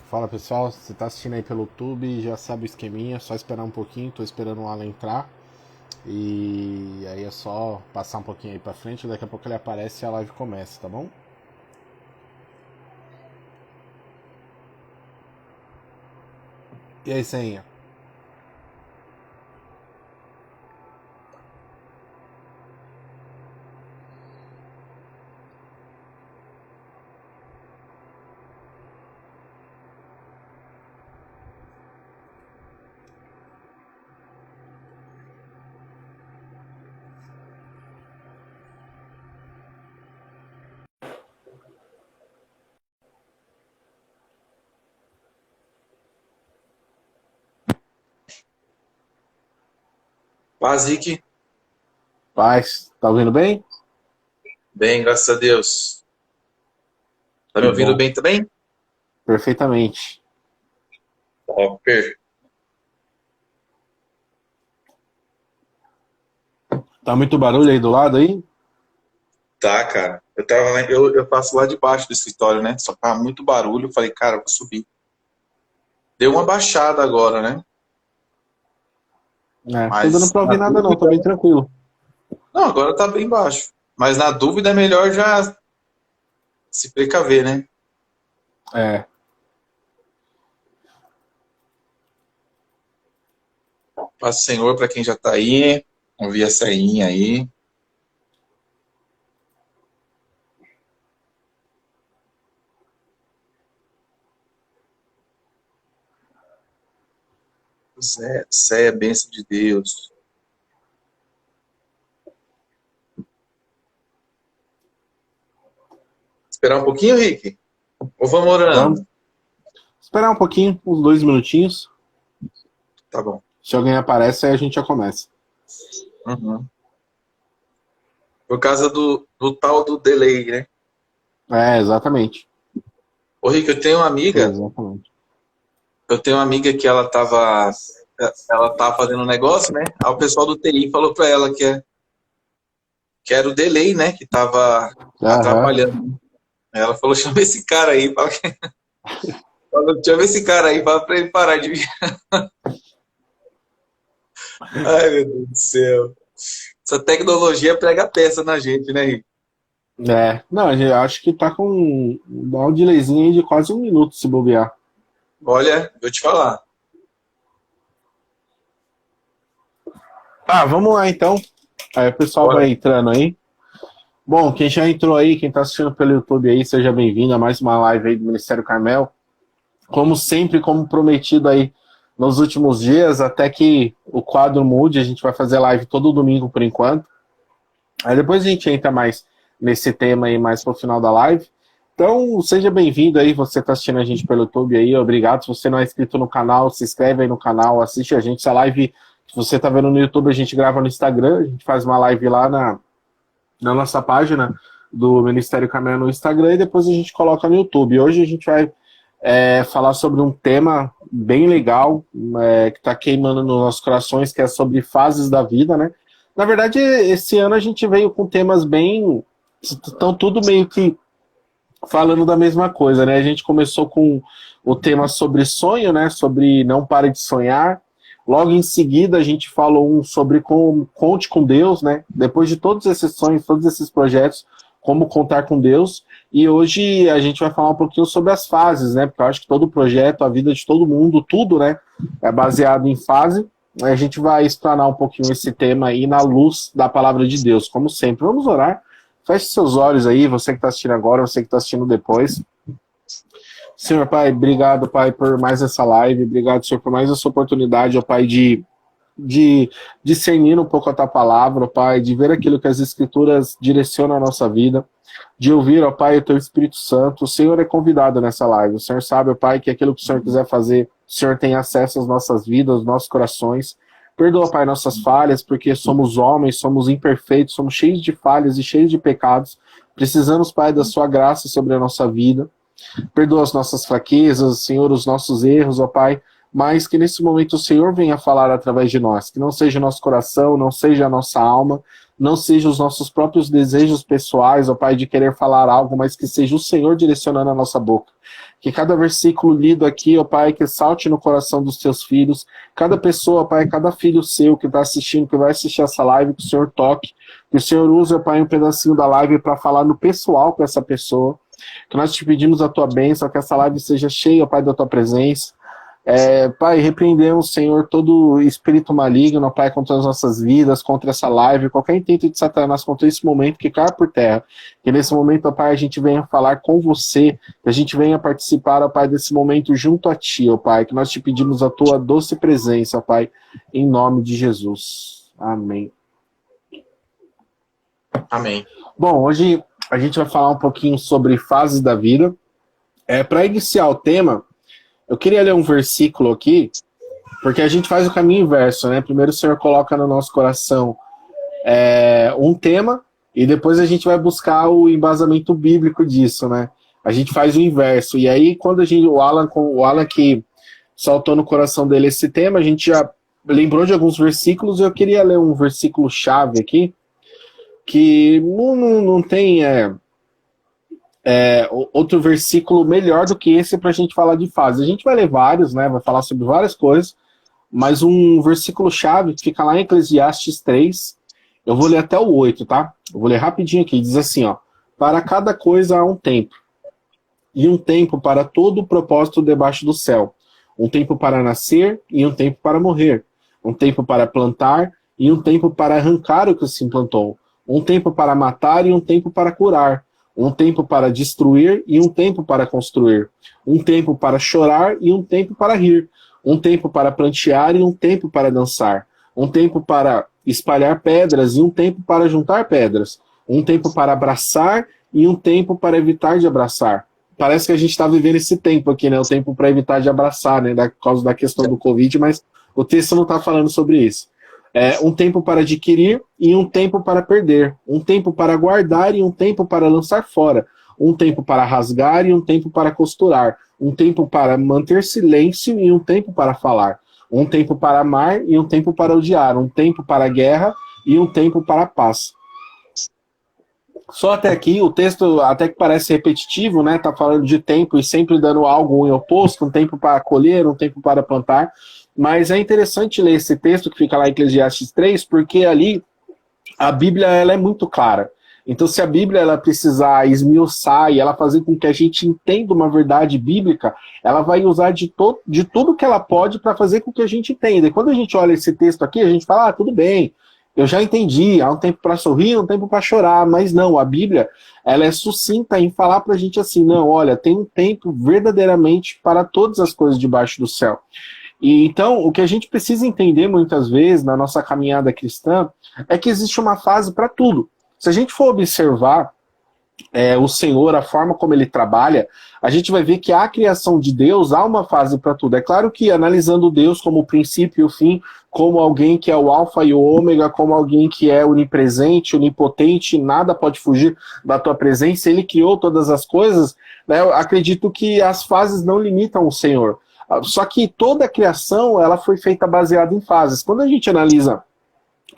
Fala pessoal, você tá assistindo aí pelo YouTube, já sabe o esqueminha, só esperar um pouquinho, tô esperando o Alan entrar. E aí é só passar um pouquinho aí pra frente, daqui a pouco ele aparece e a live começa, tá bom? E aí, senha? Paz, Rick. Paz, tá ouvindo bem? Bem, graças a Deus. Tá me Que ouvindo bom, bem também? perfeitamente. Top. Tá muito barulho aí do lado aí? Tá, cara. Eu passo lá debaixo do escritório, né? Só tá muito barulho. Eu falei, cara, eu vou subir. Deu uma baixada agora, né? Tô dando Mas pra na ouvir nada não, tô dúvida. bem tranquilo. Não, agora tá bem baixo. Mas na dúvida é melhor já se precaver, né? É, Paz do Senhor pra quem já tá aí. Ouvir a sainha aí. Zé é bênção de Deus. Esperar um pouquinho, Rick? Ou vamos vamos orando? esperar um pouquinho, uns 2 minutinhos. Tá bom. Se alguém aparece, aí a gente já começa. Uhum. Por causa do tal do delay, né? É, exatamente. Ô, Rick, Exatamente. eu tenho uma amiga que ela tá fazendo um negócio, né? Aí o pessoal do TI falou pra ela que era o delay, né? Que tava Aham. atrapalhando. Aí ela falou, chama esse cara aí, chama esse cara aí, fala pra ele parar de vir. Ai, meu Deus do céu. Essa tecnologia prega peça na gente, né, Rick? É, não, eu acho que tá com dá um delayzinho aí de quase 1 minuto se bobear. Olha, vou te falar. Tá, vamos lá então. Aí o pessoal Bora. vai entrando aí. Bom, quem já entrou aí, quem tá assistindo pelo YouTube aí, seja bem-vindo a mais uma live aí do Ministério Carmel. Como sempre, como prometido aí nos últimos dias, até que o quadro mude, a gente vai fazer live todo domingo por enquanto. Aí depois a gente entra mais nesse tema aí mais pro final da live. Então, seja bem-vindo aí, você está assistindo a gente pelo YouTube aí, obrigado. Se você não é inscrito no canal, se inscreve aí no canal, assiste a gente. Essa live que você está vendo no YouTube, a gente grava no Instagram, a gente faz uma live lá na nossa página do Ministério Caminho no Instagram e depois a gente coloca no YouTube. Hoje a gente vai falar sobre um tema bem legal, que está queimando nos nossos corações, que é sobre fases da vida, né? Na verdade, esse ano a gente veio com temas bem. Estão tudo meio que falando da mesma coisa, né? A gente começou com o tema sobre sonho, né? Sobre não pare de sonhar. Logo em seguida, a gente falou um sobre como conte com Deus, né? Depois de todos esses sonhos, todos esses projetos, como contar com Deus. E hoje a gente vai falar um pouquinho sobre as fases, né? Porque eu acho que todo projeto, a vida de todo mundo, tudo, né? É baseado em fase. A gente vai explanar um pouquinho esse tema aí na luz da palavra de Deus, como sempre. Vamos orar. Feche seus olhos aí, você que está assistindo agora, você que está assistindo depois. Senhor Pai, obrigado, Pai, por mais essa live. Obrigado, Senhor, por mais essa oportunidade, ó Pai, de discernir um pouco a tua palavra, ó Pai, de ver aquilo que as Escrituras direcionam a nossa vida, de ouvir, ó Pai, o teu Espírito Santo. O Senhor é convidado nessa live. O Senhor sabe, ó Pai, que aquilo que o Senhor quiser fazer, o Senhor tem acesso às nossas vidas, aos nossos corações. Perdoa, Pai, nossas falhas, porque somos homens, somos imperfeitos, somos cheios de falhas e cheios de pecados. Precisamos, Pai, da sua graça sobre a nossa vida. Perdoa as nossas fraquezas, Senhor, os nossos erros, ó Pai, mas que nesse momento o Senhor venha falar através de nós, que não seja o nosso coração, não seja a nossa alma, não seja os nossos próprios desejos pessoais, ó Pai, de querer falar algo, mas que seja o Senhor direcionando a nossa boca. que cada versículo lido aqui, ó Pai, que salte no coração dos teus filhos, cada pessoa, Pai, cada filho seu que está assistindo, que vai assistir essa live, que o Senhor toque, que o Senhor use, ó Pai, um pedacinho da live para falar no pessoal com essa pessoa, que nós te pedimos a tua bênção, que essa live seja cheia, ó Pai, da tua presença. Pai, repreendemos, Senhor, todo espírito maligno, Pai, contra as nossas vidas, contra essa live, qualquer intento de Satanás contra esse momento que cai por terra. Que nesse momento, ó Pai, a gente venha falar com você, que a gente venha participar, ó Pai, desse momento junto a Ti, ó Pai, que nós te pedimos a Tua doce presença, ó Pai, em nome de Jesus. Amém. Amém. Bom, hoje a gente vai falar um pouquinho sobre fases da vida. Para iniciar o tema, eu queria ler um versículo aqui, porque a gente faz o caminho inverso, né? Primeiro o Senhor coloca no nosso coração um tema, e depois a gente vai buscar o embasamento bíblico disso, né? A gente faz o inverso. E aí, quando o Alan que saltou no coração dele esse tema, a gente já lembrou de alguns versículos, e eu queria ler um versículo chave aqui, que não tem... outro versículo melhor do que esse para a gente falar de fase. A gente vai ler vários, né? Vai falar sobre várias coisas, mas um versículo chave que fica lá em Eclesiastes 3, eu vou ler até o 8, tá? Eu vou ler rapidinho aqui, diz assim, ó: para cada coisa há um tempo, e um tempo para todo o propósito debaixo do céu, um tempo para nascer e um tempo para morrer, um tempo para plantar e um tempo para arrancar o que se implantou, um tempo para matar e um tempo para curar, um tempo para destruir e um tempo para construir, um tempo para chorar e um tempo para rir, um tempo para plantear e um tempo para dançar, um tempo para espalhar pedras e um tempo para juntar pedras, um tempo para abraçar e um tempo para evitar de abraçar. Parece que a gente está vivendo esse tempo aqui, né? O tempo para evitar de abraçar, né? Por causa da questão do Covid, mas o texto não está falando sobre isso. Um tempo para adquirir e um tempo para perder, um tempo para guardar e um tempo para lançar fora, um tempo para rasgar e um tempo para costurar, um tempo para manter silêncio e um tempo para falar, um tempo para amar e um tempo para odiar, um tempo para a guerra e um tempo para a paz. Só até aqui, o texto até que parece repetitivo, né? Tá falando de tempo e sempre dando algo em oposto, um tempo para colher, um tempo para plantar. Mas é interessante ler esse texto que fica lá em Eclesiastes 3, porque ali a Bíblia ela é muito clara. Então, se a Bíblia ela precisar esmiuçar e ela fazer com que a gente entenda uma verdade bíblica, ela vai usar de tudo que ela pode para fazer com que a gente entenda. E quando a gente olha esse texto aqui, a gente fala, tudo bem, eu já entendi, há um tempo para sorrir, um tempo para chorar, mas não, a Bíblia ela é sucinta em falar para a gente assim, não, olha, tem um tempo verdadeiramente para todas as coisas debaixo do céu. E então, o que a gente precisa entender muitas vezes na nossa caminhada cristã é que existe uma fase para tudo. Se a gente for observar o Senhor, a forma como ele trabalha, a gente vai ver que a criação de Deus há uma fase para tudo. É claro que analisando Deus como o princípio e o fim, como alguém que é o alfa e o ômega, como alguém que é onipresente, onipotente, nada pode fugir da tua presença, ele criou todas as coisas, né? Eu acredito que as fases não limitam o Senhor. Só que toda a criação ela foi feita baseada em fases. Quando a gente analisa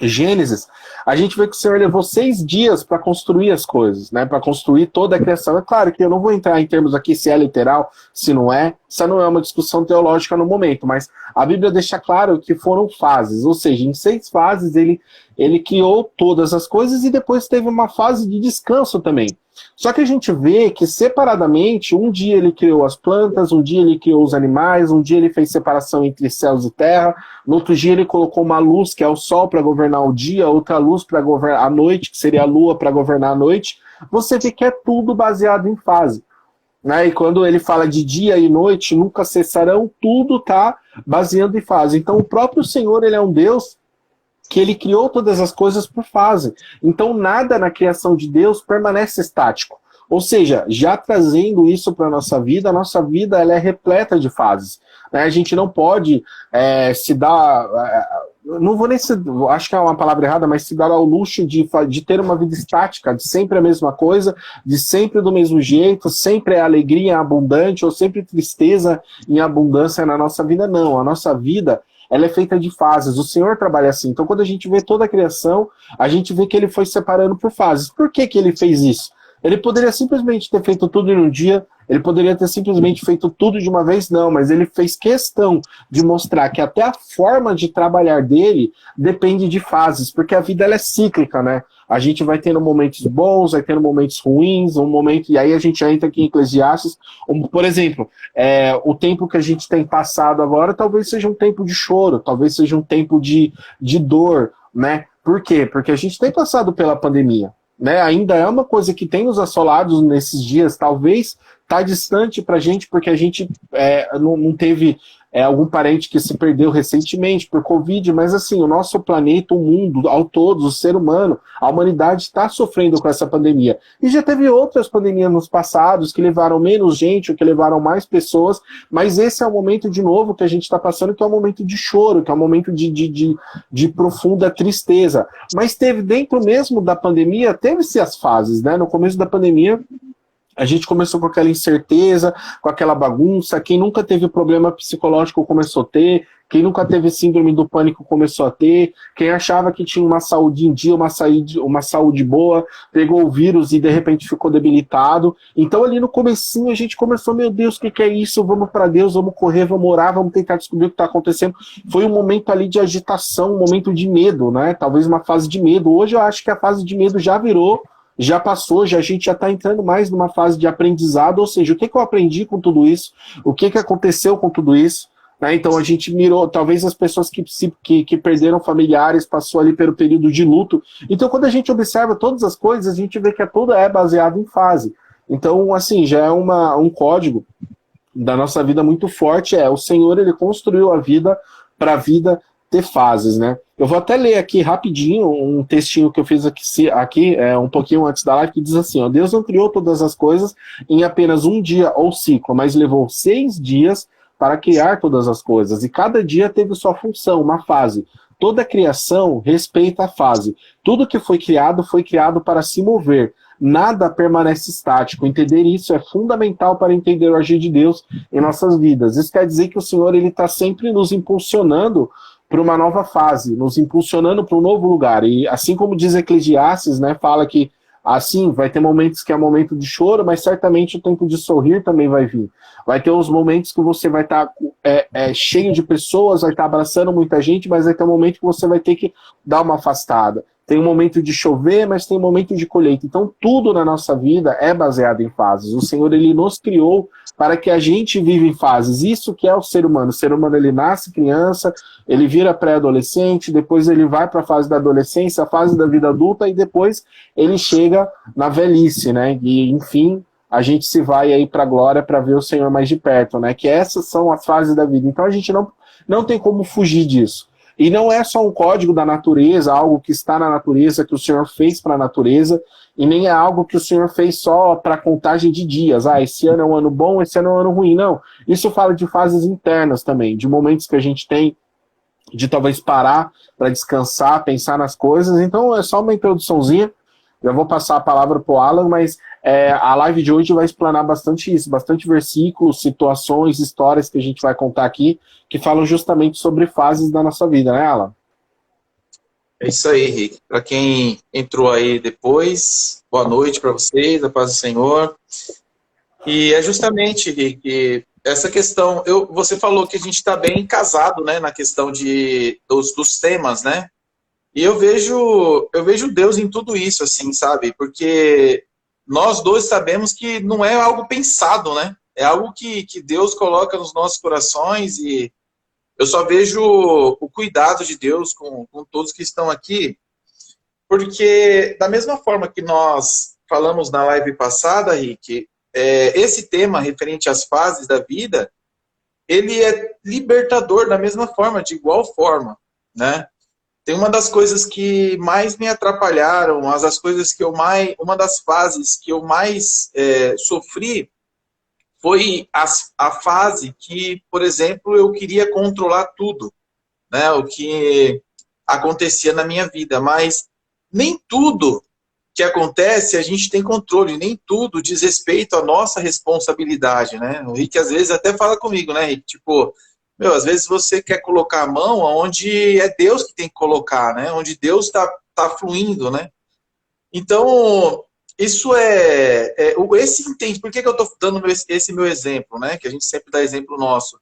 Gênesis, a gente vê que o Senhor levou 6 dias para construir as coisas, né? Para construir toda a criação. É claro que eu não vou entrar em termos aqui se é literal, se não é. Essa não é uma discussão teológica no momento, mas a Bíblia deixa claro que foram fases, ou seja, em 6 fases ele criou todas as coisas e depois teve uma fase de descanso também. Só que a gente vê que separadamente, um dia ele criou as plantas, um dia ele criou os animais, um dia ele fez separação entre céus e terra, no outro dia ele colocou uma luz, que é o sol, para governar o dia, outra luz para governar a noite, que seria a lua, para governar a noite. Você vê que é tudo baseado em fase. Né? E quando ele fala de dia e noite, nunca cessarão, tudo está baseando em fase. Então o próprio Senhor, ele é um Deus que ele criou todas as coisas por fase. Então nada na criação de Deus permanece estático. Ou seja, já trazendo isso para a nossa vida ela é repleta de fases. Né? A gente não pode se dar... não vou nem acho que é uma palavra errada, mas se dar ao luxo de ter uma vida estática, de sempre a mesma coisa, de sempre do mesmo jeito, sempre é alegria abundante, ou sempre tristeza em abundância na nossa vida. Não, a nossa vida ela é feita de fases, o Senhor trabalha assim. Então quando a gente vê toda a criação, a gente vê que ele foi separando por fases. Por que ele fez isso? Ele poderia simplesmente ter feito tudo em um dia, ele poderia ter simplesmente feito tudo de uma vez, não, mas ele fez questão de mostrar que até a forma de trabalhar dele depende de fases, porque a vida ela é cíclica, né? A gente vai tendo momentos bons, vai tendo momentos ruins, um momento, e aí a gente já entra aqui em Eclesiastes, por exemplo, o tempo que a gente tem passado agora talvez seja um tempo de choro, talvez seja um tempo de dor, né? Por quê? Porque a gente tem passado pela pandemia, né? Ainda é uma coisa que tem nos assolados nesses dias, talvez tá distante pra gente, porque a gente não teve algum parente que se perdeu recentemente por Covid, mas assim, o nosso planeta, o mundo, ao todo, o ser humano, a humanidade está sofrendo com essa pandemia. E já teve outras pandemias nos passados que levaram menos gente, ou que levaram mais pessoas, mas esse é o momento de novo que a gente está passando, que é um momento de choro, que é um momento de profunda tristeza. Mas teve, dentro mesmo da pandemia, teve-se as fases, né? No começo da pandemia, a gente começou com aquela incerteza, com aquela bagunça. Quem nunca teve problema psicológico começou a ter. Quem nunca teve síndrome do pânico começou a ter. Quem achava que tinha uma saúde em dia, uma saúde boa, pegou o vírus e de repente ficou debilitado. Então ali no comecinho a gente começou, meu Deus, o que é isso? Vamos para Deus, vamos correr, vamos orar, vamos tentar descobrir o que está acontecendo. Foi um momento ali de agitação, um momento de medo, né? Talvez uma fase de medo. Hoje eu acho que a fase de medo já virou, já passou, a gente já está entrando mais numa fase de aprendizado, ou seja, o que eu aprendi com tudo isso, o que aconteceu com tudo isso, né? Então a gente mirou, talvez as pessoas que perderam familiares, passou ali pelo período de luto. Então quando a gente observa todas as coisas, a gente vê que tudo é baseado em fase. Então, assim, já é um código da nossa vida muito forte, o Senhor, ele construiu a vida para a vida ter fases, né? Eu vou até ler aqui rapidinho um textinho que eu fiz aqui um pouquinho antes da live, que diz assim, ó: Deus não criou todas as coisas em apenas um dia ou ciclo, mas levou 6 dias para criar todas as coisas, e cada dia teve sua função, uma fase. Toda criação respeita a fase. Tudo que foi criado para se mover. Nada permanece estático. Entender isso é fundamental para entender o agir de Deus em nossas vidas. Isso quer dizer que o Senhor está sempre nos impulsionando para uma nova fase, nos impulsionando para um novo lugar. E assim como diz Eclesiastes, né, fala que assim, vai ter momentos que é momento de choro, mas certamente o tempo de sorrir também vai vir. Vai ter uns momentos que você vai estar cheio de pessoas, vai estar abraçando muita gente, mas vai ter um momento que você vai ter que dar uma afastada. Tem um momento de chover, mas tem um momento de colheita. Então, tudo na nossa vida é baseado em fases. O Senhor, ele nos criou para que a gente viva em fases. Isso que é o ser humano. O ser humano, ele nasce criança, ele vira pré-adolescente, depois ele vai para a fase da adolescência, a fase da vida adulta, e depois ele chega na velhice, né? E, enfim, a gente se vai aí para a glória para ver o Senhor mais de perto, né? Que essas são as fases da vida. Então, a gente não tem como fugir disso. E não é só um código da natureza, algo que está na natureza, que o Senhor fez para a natureza, e nem é algo que o Senhor fez só para contagem de dias. Esse ano é um ano bom, esse ano é um ano ruim. Não, isso fala de fases internas também, de momentos que a gente tem de talvez parar para descansar, pensar nas coisas. Então é só uma introduçãozinha. Já vou passar a palavra para o Alan, mas a live de hoje vai explanar bastante isso, bastante versículos, situações, histórias que a gente vai contar aqui, que falam justamente sobre fases da nossa vida, né, Alan? É isso aí, Rick. Para quem entrou aí depois, boa noite para vocês, a paz do Senhor. E é justamente, Rick, essa questão, você falou que a gente está bem casado, né, na questão dos temas, né? E eu vejo Deus em tudo isso, assim, sabe? Porque nós dois sabemos que não é algo pensado, né? É algo que Deus coloca nos nossos corações, e eu só vejo o cuidado de Deus com todos que estão aqui, porque da mesma forma que nós falamos na live passada, Rick, esse tema referente às fases da vida, ele é libertador da mesma forma, de igual forma, né? Tem uma das coisas que mais me atrapalharam, uma das fases que eu mais sofri foi a fase que, por exemplo, eu queria controlar tudo, né, o que acontecia na minha vida, mas nem tudo que acontece a gente tem controle, nem tudo diz respeito à nossa responsabilidade, né? O Rick às vezes até fala comigo, né, Rick? Tipo, às vezes você quer colocar a mão onde é Deus que tem que colocar, né? Onde Deus tá fluindo, né? Então, isso esse entende. Por que eu estou dando esse meu exemplo, né? Que a gente sempre dá exemplo nosso.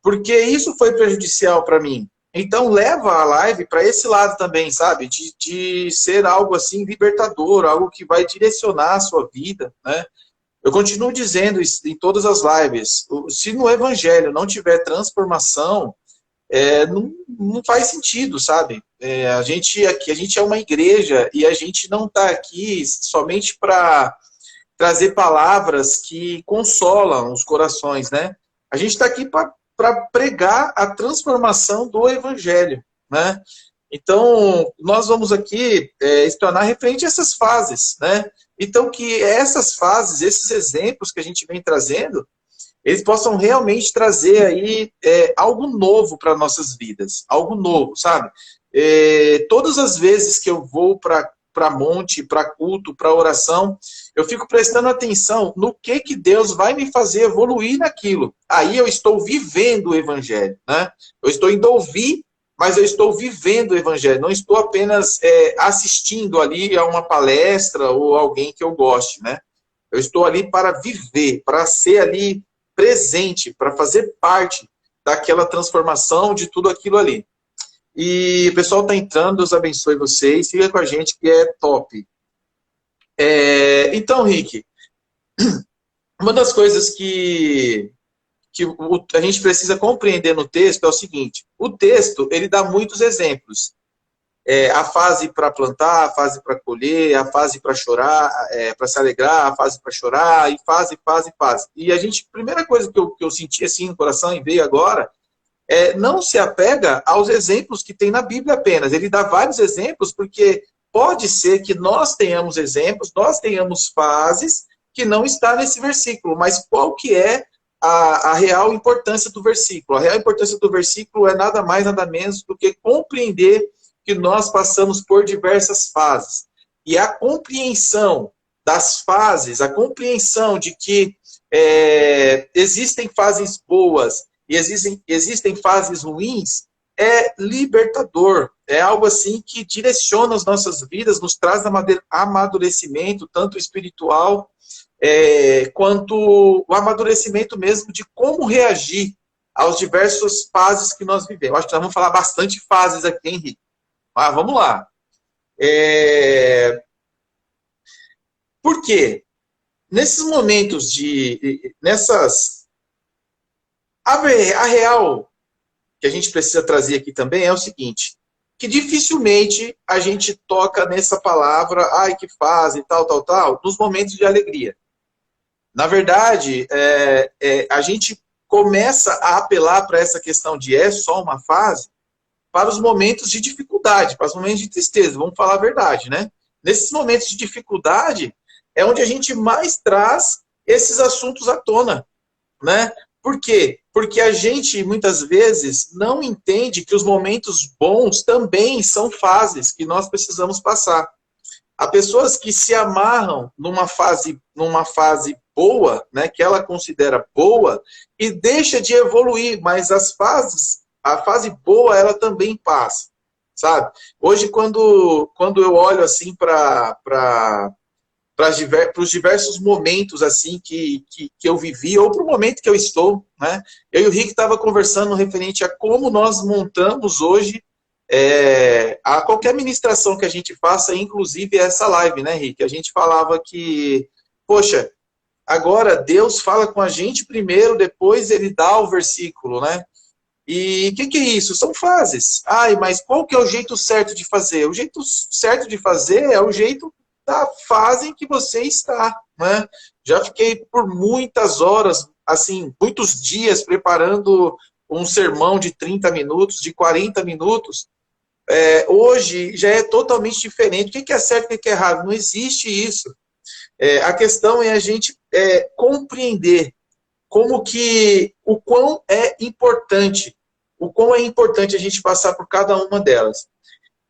Porque isso foi prejudicial para mim. Então leva a live para esse lado também, sabe? De ser algo assim libertador, algo que vai direcionar a sua vida, né? Eu continuo dizendo isso em todas as lives. Se no evangelho não tiver transformação, não faz sentido, sabe? A gente é uma igreja e a gente não está aqui somente para trazer palavras que consolam os corações, né? A gente está aqui para pregar a transformação do evangelho, né? Então, nós vamos aqui explanar referente a essas fases, né? Então, que essas fases, esses exemplos que a gente vem trazendo, eles possam realmente trazer aí algo novo para nossas vidas, algo novo, sabe? Todas as vezes que eu vou para monte, para culto, para oração, eu fico prestando atenção no que Deus vai me fazer evoluir naquilo. Aí eu estou vivendo o evangelho, né? Eu estou indo ouvir, mas eu estou vivendo o evangelho, não estou apenas assistindo ali a uma palestra ou alguém que eu goste, né? Eu estou ali para viver, para ser ali presente, para fazer parte daquela transformação de tudo aquilo ali. E o pessoal está entrando, Deus abençoe vocês, fica com a gente que é top. Então, Rick, uma das coisas que a gente precisa compreender no texto é o seguinte: o texto ele dá muitos exemplos. A fase para plantar, a fase para colher, a fase para chorar, para se alegrar, a fase para chorar, e fase. E a primeira coisa que eu senti assim no coração e veio agora, não se apega aos exemplos que tem na Bíblia apenas. Ele dá vários exemplos, porque pode ser que nós tenhamos exemplos, nós tenhamos fases que não está nesse versículo, mas qual que é a real importância do versículo? A real importância do versículo é nada mais, nada menos do que compreender que nós passamos por diversas fases. E a compreensão das fases, a compreensão de que existem fases boas e existem fases ruins, é libertador. É algo assim que direciona as nossas vidas, nos traz amadurecimento, tanto espiritual, quanto o amadurecimento mesmo de como reagir aos diversos fases que nós vivemos. Acho que nós vamos falar bastante fases aqui, Henrique. Mas vamos lá. Por quê? Nesses momentos a real que a gente precisa trazer aqui também é o seguinte, que dificilmente a gente toca nessa palavra, ai, que fase, tal, nos momentos de alegria. Na verdade, a gente começa a apelar para essa questão de só uma fase, para os momentos de dificuldade, para os momentos de tristeza, vamos falar a verdade, né? Nesses momentos de dificuldade, é onde a gente mais traz esses assuntos à tona, né? Por quê? Porque a gente, muitas vezes, não entende que os momentos bons também são fases que nós precisamos passar. Há pessoas que se amarram numa fase boa, né, que ela considera boa, e deixa de evoluir, mas a fase boa, ela também passa, sabe? Hoje, quando eu olho assim para os diversos momentos assim que eu vivi, ou para o momento que eu estou, né? Eu e o Rick estava conversando referente a como nós montamos hoje a qualquer ministração que a gente faça, inclusive essa live, né, Rick? A gente falava que, poxa, agora Deus fala com a gente primeiro, depois ele dá o versículo, né? E o que é isso? São fases. Ai, mas qual que é o jeito certo de fazer? O jeito certo de fazer é o jeito da fase em que você está, né? Já fiquei por muitas horas, assim, muitos dias preparando um sermão de 30 minutos, de 40 minutos. Hoje já é totalmente diferente. O que é certo e o que é errado? Não existe isso. A questão é a gente compreender o quão é importante a gente passar por cada uma delas.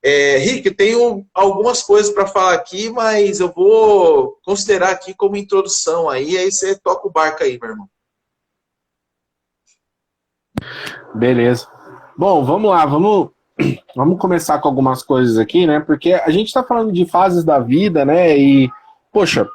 Rick, eu tenho algumas coisas para falar aqui, mas eu vou considerar aqui como introdução aí você toca o barco aí, meu irmão. Beleza. Bom, vamos lá, vamos começar com algumas coisas aqui, né? Porque a gente está falando de fases da vida, né? E poxa,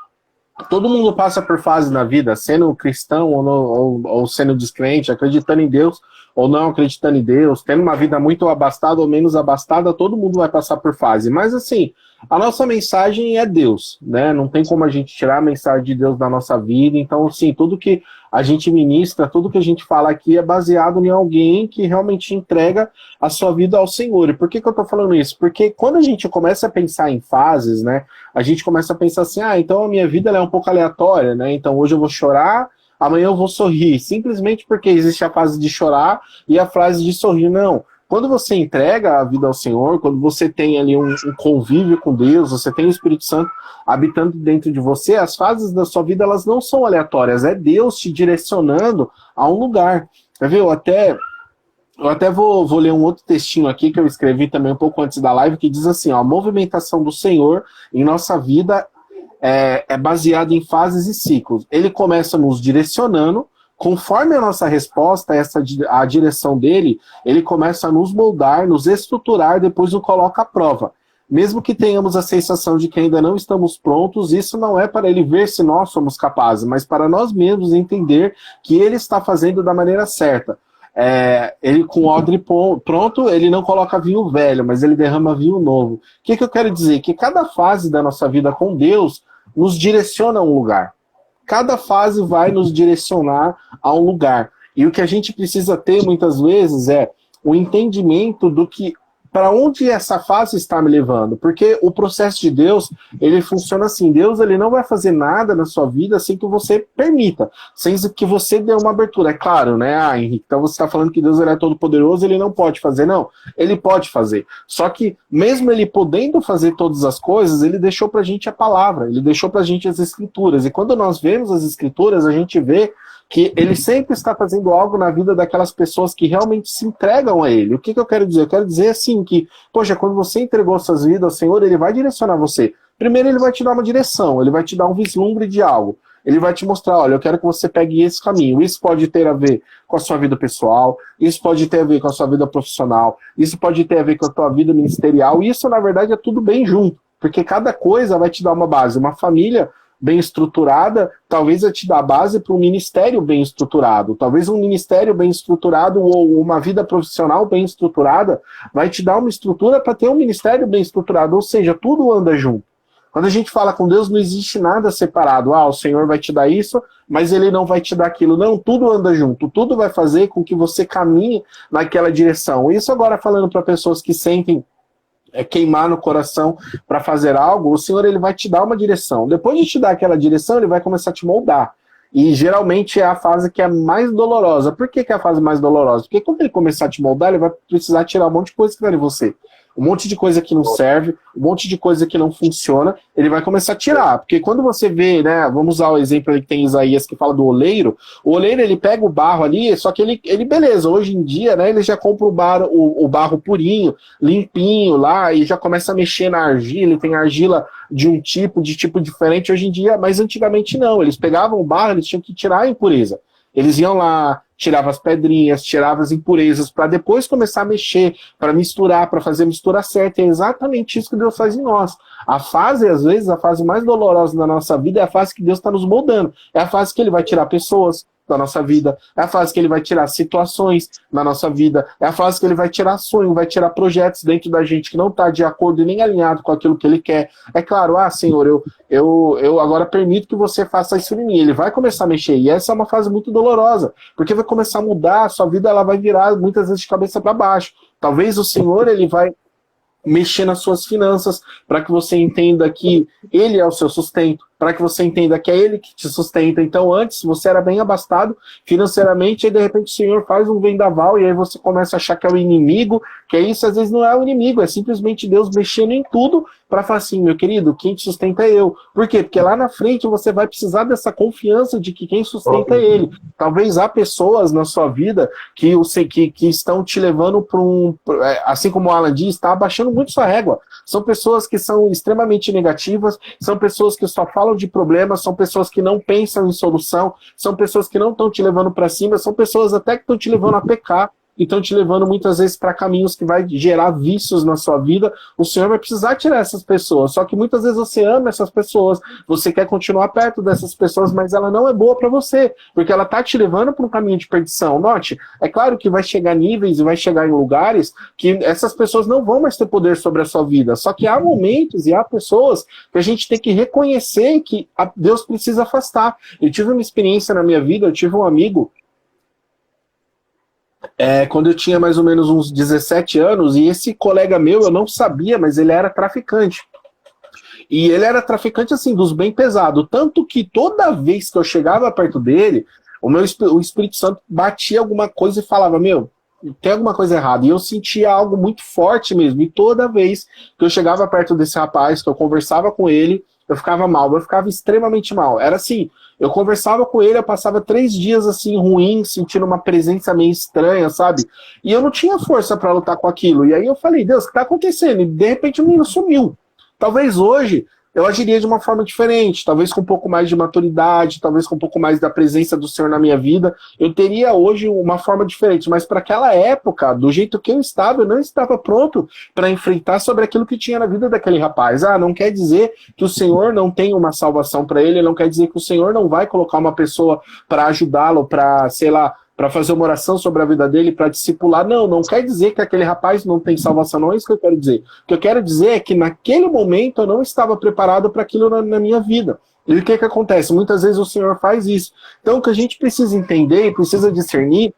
todo mundo passa por fase na vida, sendo cristão ou sendo descrente, acreditando em Deus ou não acreditando em Deus, tendo uma vida muito abastada ou menos abastada, todo mundo vai passar por fase. Mas assim, a nossa mensagem é Deus, né? Não tem como a gente tirar a mensagem de Deus da nossa vida. Então, assim, tudo que a gente ministra, tudo que a gente fala aqui é baseado em alguém que realmente entrega a sua vida ao Senhor. E por que eu tô falando isso? Porque quando a gente começa a pensar em fases, né? A gente começa a pensar assim, então a minha vida ela é um pouco aleatória, né? Então hoje eu vou chorar, amanhã eu vou sorrir, simplesmente porque existe a fase de chorar e a fase de sorrir. Não. Quando você entrega a vida ao Senhor, quando você tem ali um convívio com Deus, você tem o Espírito Santo habitando dentro de você, as fases da sua vida elas não são aleatórias, é Deus te direcionando a um lugar. Quer ver? Eu até vou ler um outro textinho aqui que eu escrevi também um pouco antes da live, que diz assim, a movimentação do Senhor em nossa vida é baseada em fases e ciclos. Ele começa nos direcionando, conforme a nossa resposta a direção dele, ele começa a nos moldar, nos estruturar, depois nos coloca à prova. Mesmo que tenhamos a sensação de que ainda não estamos prontos, isso não é para ele ver se nós somos capazes, mas para nós mesmos entender que ele está fazendo da maneira certa. Ele com o odre pronto, ele não coloca vinho velho, mas ele derrama vinho novo. O que eu quero dizer? Que cada fase da nossa vida com Deus nos direciona a um lugar. Cada fase vai nos direcionar a um lugar. E o que a gente precisa ter muitas vezes é o entendimento do que, para onde essa fase está me levando. Porque o processo de Deus, ele funciona assim. Deus ele não vai fazer nada na sua vida sem que você permita, sem que você dê uma abertura. É claro, né, Henrique? Então você está falando que Deus ele é todo poderoso, ele não pode fazer. Não, ele pode fazer. Só que mesmo ele podendo fazer todas as coisas, ele deixou para a gente a palavra, ele deixou para a gente as escrituras. E quando nós vemos as escrituras, a gente vê que ele sempre está fazendo algo na vida daquelas pessoas que realmente se entregam a ele. O que eu quero dizer? Eu quero dizer assim que, poxa, quando você entregou suas vidas ao Senhor, ele vai direcionar você. Primeiro ele vai te dar uma direção, ele vai te dar um vislumbre de algo. Ele vai te mostrar, olha, eu quero que você pegue esse caminho. Isso pode ter a ver com a sua vida pessoal, isso pode ter a ver com a sua vida profissional, isso pode ter a ver com a sua vida ministerial. Isso, na verdade, é tudo bem junto, porque cada coisa vai te dar uma base. Uma família bem estruturada, talvez vai te dar base para um ministério bem estruturado. Talvez um ministério bem estruturado ou uma vida profissional bem estruturada vai te dar uma estrutura para ter um ministério bem estruturado. Ou seja, tudo anda junto. Quando a gente fala com Deus, não existe nada separado. O Senhor vai te dar isso, mas Ele não vai te dar aquilo. Não, tudo anda junto. Tudo vai fazer com que você caminhe naquela direção. Isso agora falando para pessoas que sentem queimar no coração para fazer algo, o Senhor ele vai te dar uma direção. Depois de te dar aquela direção, ele vai começar a te moldar. E geralmente é a fase que é mais dolorosa. Por que é a fase mais dolorosa? Porque quando ele começar a te moldar, ele vai precisar tirar um monte de coisa que está em você. Um monte de coisa que não serve, um monte de coisa que não funciona, ele vai começar a tirar. Porque quando você vê, né, vamos usar o exemplo ali que tem Isaías que fala do oleiro, o oleiro ele pega o barro ali, só que ele beleza, hoje em dia, né, ele já compra o barro purinho, limpinho lá, e já começa a mexer na argila, ele tem argila de tipo diferente hoje em dia, mas antigamente não, eles pegavam o barro, eles tinham que tirar a impureza. Eles iam lá, tiravam as pedrinhas, tiravam as impurezas, para depois começar a mexer, para misturar, para fazer a mistura certa. É exatamente isso que Deus faz em nós. A fase, às vezes, a fase mais dolorosa da nossa vida é a fase que Deus está nos moldando. É a fase que Ele vai tirar pessoas da nossa vida, é a fase que Ele vai tirar situações na nossa vida, é a fase que Ele vai tirar sonho, vai tirar projetos dentro da gente que não está de acordo e nem alinhado com aquilo que Ele quer. É claro, Senhor, eu agora permito que você faça isso em mim. Ele vai começar a mexer, e essa é uma fase muito dolorosa, porque vai começar a mudar, a sua vida ela vai virar muitas vezes de cabeça para baixo. Talvez o Senhor ele vai mexer nas suas finanças, para que você entenda que Ele é o seu sustento, para que você entenda que é Ele que te sustenta. Então antes você era bem abastado financeiramente, e de repente o Senhor faz um vendaval, e aí você começa a achar que é o inimigo, que é isso, às vezes não é o inimigo, é simplesmente Deus mexendo em tudo, para falar assim, meu querido, quem te sustenta é eu. Por quê? Porque lá na frente você vai precisar dessa confiança de que quem sustenta é Ele. Talvez há pessoas na sua vida que estão te levando para assim como o Alan diz, está abaixando muito sua régua. São pessoas que são extremamente negativas, são pessoas que só falam de problemas, são pessoas que não pensam em solução, são pessoas que não estão te levando para cima, são pessoas até que estão te levando a pecar. e estão te levando muitas vezes para caminhos que vai gerar vícios na sua vida. O Senhor vai precisar tirar essas pessoas, só que muitas vezes você ama essas pessoas, você quer continuar perto dessas pessoas, mas ela não é boa para você, porque ela está te levando para um caminho de perdição. Note, é claro que vai chegar níveis e vai chegar em lugares que essas pessoas não vão mais ter poder sobre a sua vida, só que há momentos e há pessoas que a gente tem que reconhecer que Deus precisa afastar. Eu tive uma experiência na minha vida, eu tive um amigo, quando eu tinha mais ou menos uns 17 anos, e esse colega meu, eu não sabia, mas ele era traficante. E ele era traficante, assim, dos bem pesados. Tanto que toda vez que eu chegava perto dele, o Espírito Santo batia alguma coisa e falava, meu, tem alguma coisa errada. E eu sentia algo muito forte mesmo. E toda vez que eu chegava perto desse rapaz, que eu conversava com ele, eu ficava mal, eu ficava extremamente mal. Era assim, eu conversava com ele, eu passava 3 dias assim, ruim, sentindo uma presença meio estranha, sabe? E eu não tinha força para lutar com aquilo. E aí eu falei, Deus, o que tá acontecendo? E de repente o menino sumiu. Talvez hoje eu agiria de uma forma diferente, talvez com um pouco mais de maturidade, talvez com um pouco mais da presença do Senhor na minha vida, eu teria hoje uma forma diferente, mas para aquela época, do jeito que eu não estava pronto para enfrentar sobre aquilo que tinha na vida daquele rapaz. Não quer dizer que o Senhor não tem uma salvação para ele, não quer dizer que o Senhor não vai colocar uma pessoa para ajudá-lo, para, sei lá, para fazer uma oração sobre a vida dele, para discipular. Não quer dizer que aquele rapaz não tem salvação, não é isso que eu quero dizer. O que eu quero dizer é que naquele momento eu não estava preparado para aquilo na minha vida. E o que acontece? Muitas vezes o Senhor faz isso. Então o que a gente precisa entender, precisa discernir,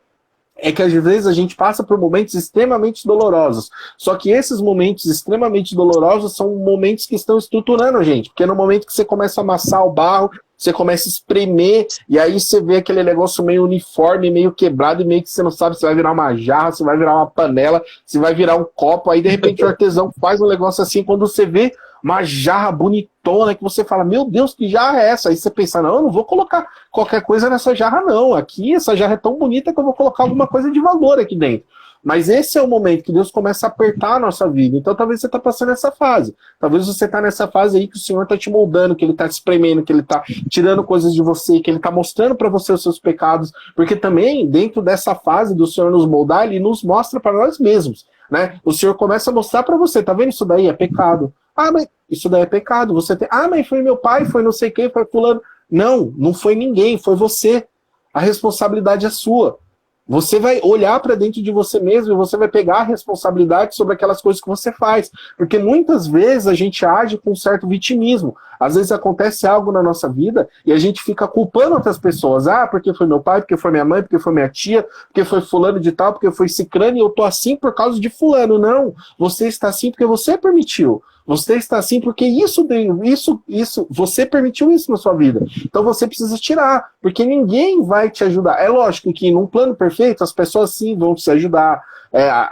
é que às vezes a gente passa por momentos extremamente dolorosos. Só que esses momentos extremamente dolorosos são momentos que estão estruturando a gente. Porque no momento que você começa a amassar o barro, você começa a espremer, e aí você vê aquele negócio meio uniforme, meio quebrado, e meio que você não sabe se vai virar uma jarra, se vai virar uma panela, se vai virar um copo. Aí de repente o artesão faz um negócio assim, quando você vê uma jarra bonitona, que você fala, meu Deus, que jarra é essa? Aí você pensa, não, eu não vou colocar qualquer coisa nessa jarra não, aqui essa jarra é tão bonita que eu vou colocar alguma coisa de valor aqui dentro. Mas esse é o momento que Deus começa a apertar a nossa vida. Então talvez você está passando essa fase. Talvez você está nessa fase aí que o Senhor está te moldando, que Ele está te espremendo, que Ele está tirando coisas de você, que Ele está mostrando para você os seus pecados. Porque também, dentro dessa fase do Senhor nos moldar, Ele nos mostra para nós mesmos. Né? O Senhor começa a mostrar para você, tá vendo? Isso daí é pecado. Mas isso daí é pecado. Você tem... mas foi meu pai, foi não sei quem, foi fulano. Não foi ninguém, foi você. A responsabilidade é sua. Você vai olhar para dentro de você mesmo e você vai pegar a responsabilidade sobre aquelas coisas que você faz. Porque muitas vezes a gente age com um certo vitimismo. Às vezes acontece algo na nossa vida e a gente fica culpando outras pessoas. Porque foi meu pai, porque foi minha mãe, porque foi minha tia, porque foi fulano de tal, porque foi cicrano e eu tô assim por causa de fulano. Não, você está assim porque você permitiu. Você está assim porque você permitiu isso na sua vida. Então você precisa tirar, porque ninguém vai te ajudar. É lógico que num plano perfeito as pessoas sim vão te ajudar,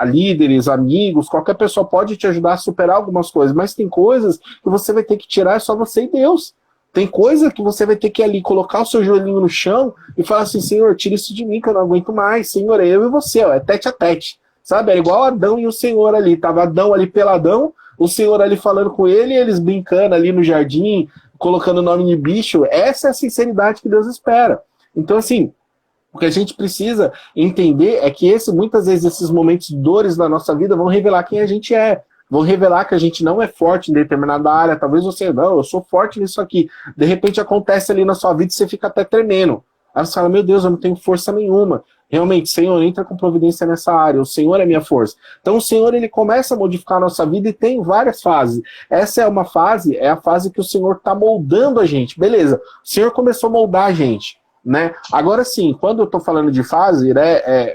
líderes, amigos, qualquer pessoa pode te ajudar a superar algumas coisas, mas tem coisas que você vai ter que tirar, é só você e Deus. Tem coisa que você vai ter que ali colocar o seu joelhinho no chão e falar assim, Senhor, tira isso de mim que eu não aguento mais. Senhor, é eu e você, é tete a tete. Sabe? É igual Adão e o Senhor ali. Tava Adão ali peladão, o Senhor ali falando com ele, e eles brincando ali no jardim, colocando o nome de bicho. Essa é a sinceridade que Deus espera. Então, assim, o que a gente precisa entender é que muitas vezes esses momentos de dores na nossa vida vão revelar quem a gente é. Vão revelar que a gente não é forte em determinada área. Talvez você, não, eu sou forte nisso aqui. De repente acontece ali na sua vida e você fica até tremendo. Aí você fala, meu Deus, eu não tenho força nenhuma. Realmente, Senhor, entra com providência nessa área. O Senhor é minha força. Então o Senhor, Ele começa a modificar a nossa vida e tem várias fases. Essa é uma fase, é a fase que o Senhor está moldando a gente. Beleza, o Senhor começou a moldar a gente. Né? Agora sim, quando eu estou falando de fase,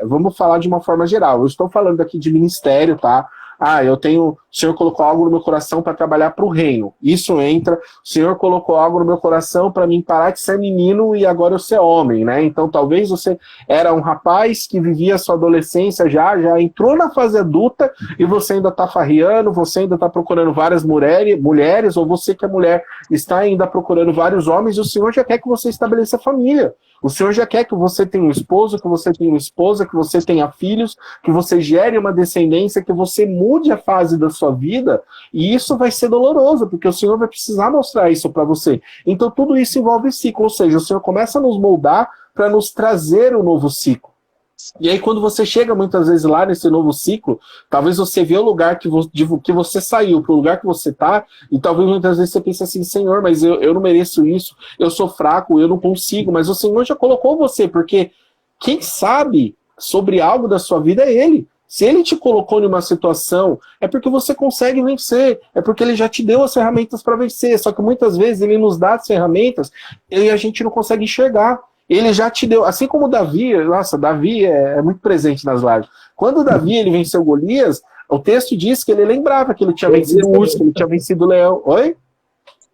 vamos falar de uma forma geral. Eu estou falando aqui de ministério, tá? O Senhor colocou algo no meu coração para trabalhar para o reino. Isso entra. O Senhor colocou algo no meu coração para mim parar de ser menino e agora eu ser homem, né? Então talvez você era um rapaz que vivia a sua adolescência, já entrou na fase adulta e você ainda está farriando, você ainda está procurando várias mulheres, ou você que é mulher está ainda procurando vários homens, e o Senhor já quer que você estabeleça família. O Senhor já quer que você tenha um esposo, que você tenha uma esposa, que você tenha filhos, que você gere uma descendência, que você mude a fase da sua vida, e isso vai ser doloroso, porque o Senhor vai precisar mostrar isso para você. Então tudo isso envolve ciclo, ou seja, o Senhor começa a nos moldar para nos trazer um novo ciclo. E aí, quando você chega muitas vezes lá nesse novo ciclo, talvez você vê o lugar que você saiu para o lugar que você está, e talvez muitas vezes você pense assim, Senhor, mas eu não mereço isso, eu sou fraco, eu não consigo, mas o Senhor já colocou você, porque quem sabe sobre algo da sua vida é Ele. Se Ele te colocou em uma situação, é porque você consegue vencer, é porque Ele já te deu as ferramentas para vencer, só que muitas vezes Ele nos dá as ferramentas e a gente não consegue enxergar. Ele já te deu, assim como Davi, nossa, Davi é muito presente nas lives. Quando Davi ele venceu Golias, o texto diz que ele lembrava que ele tinha vencido o urso, que ele tinha vencido o leão. Oi?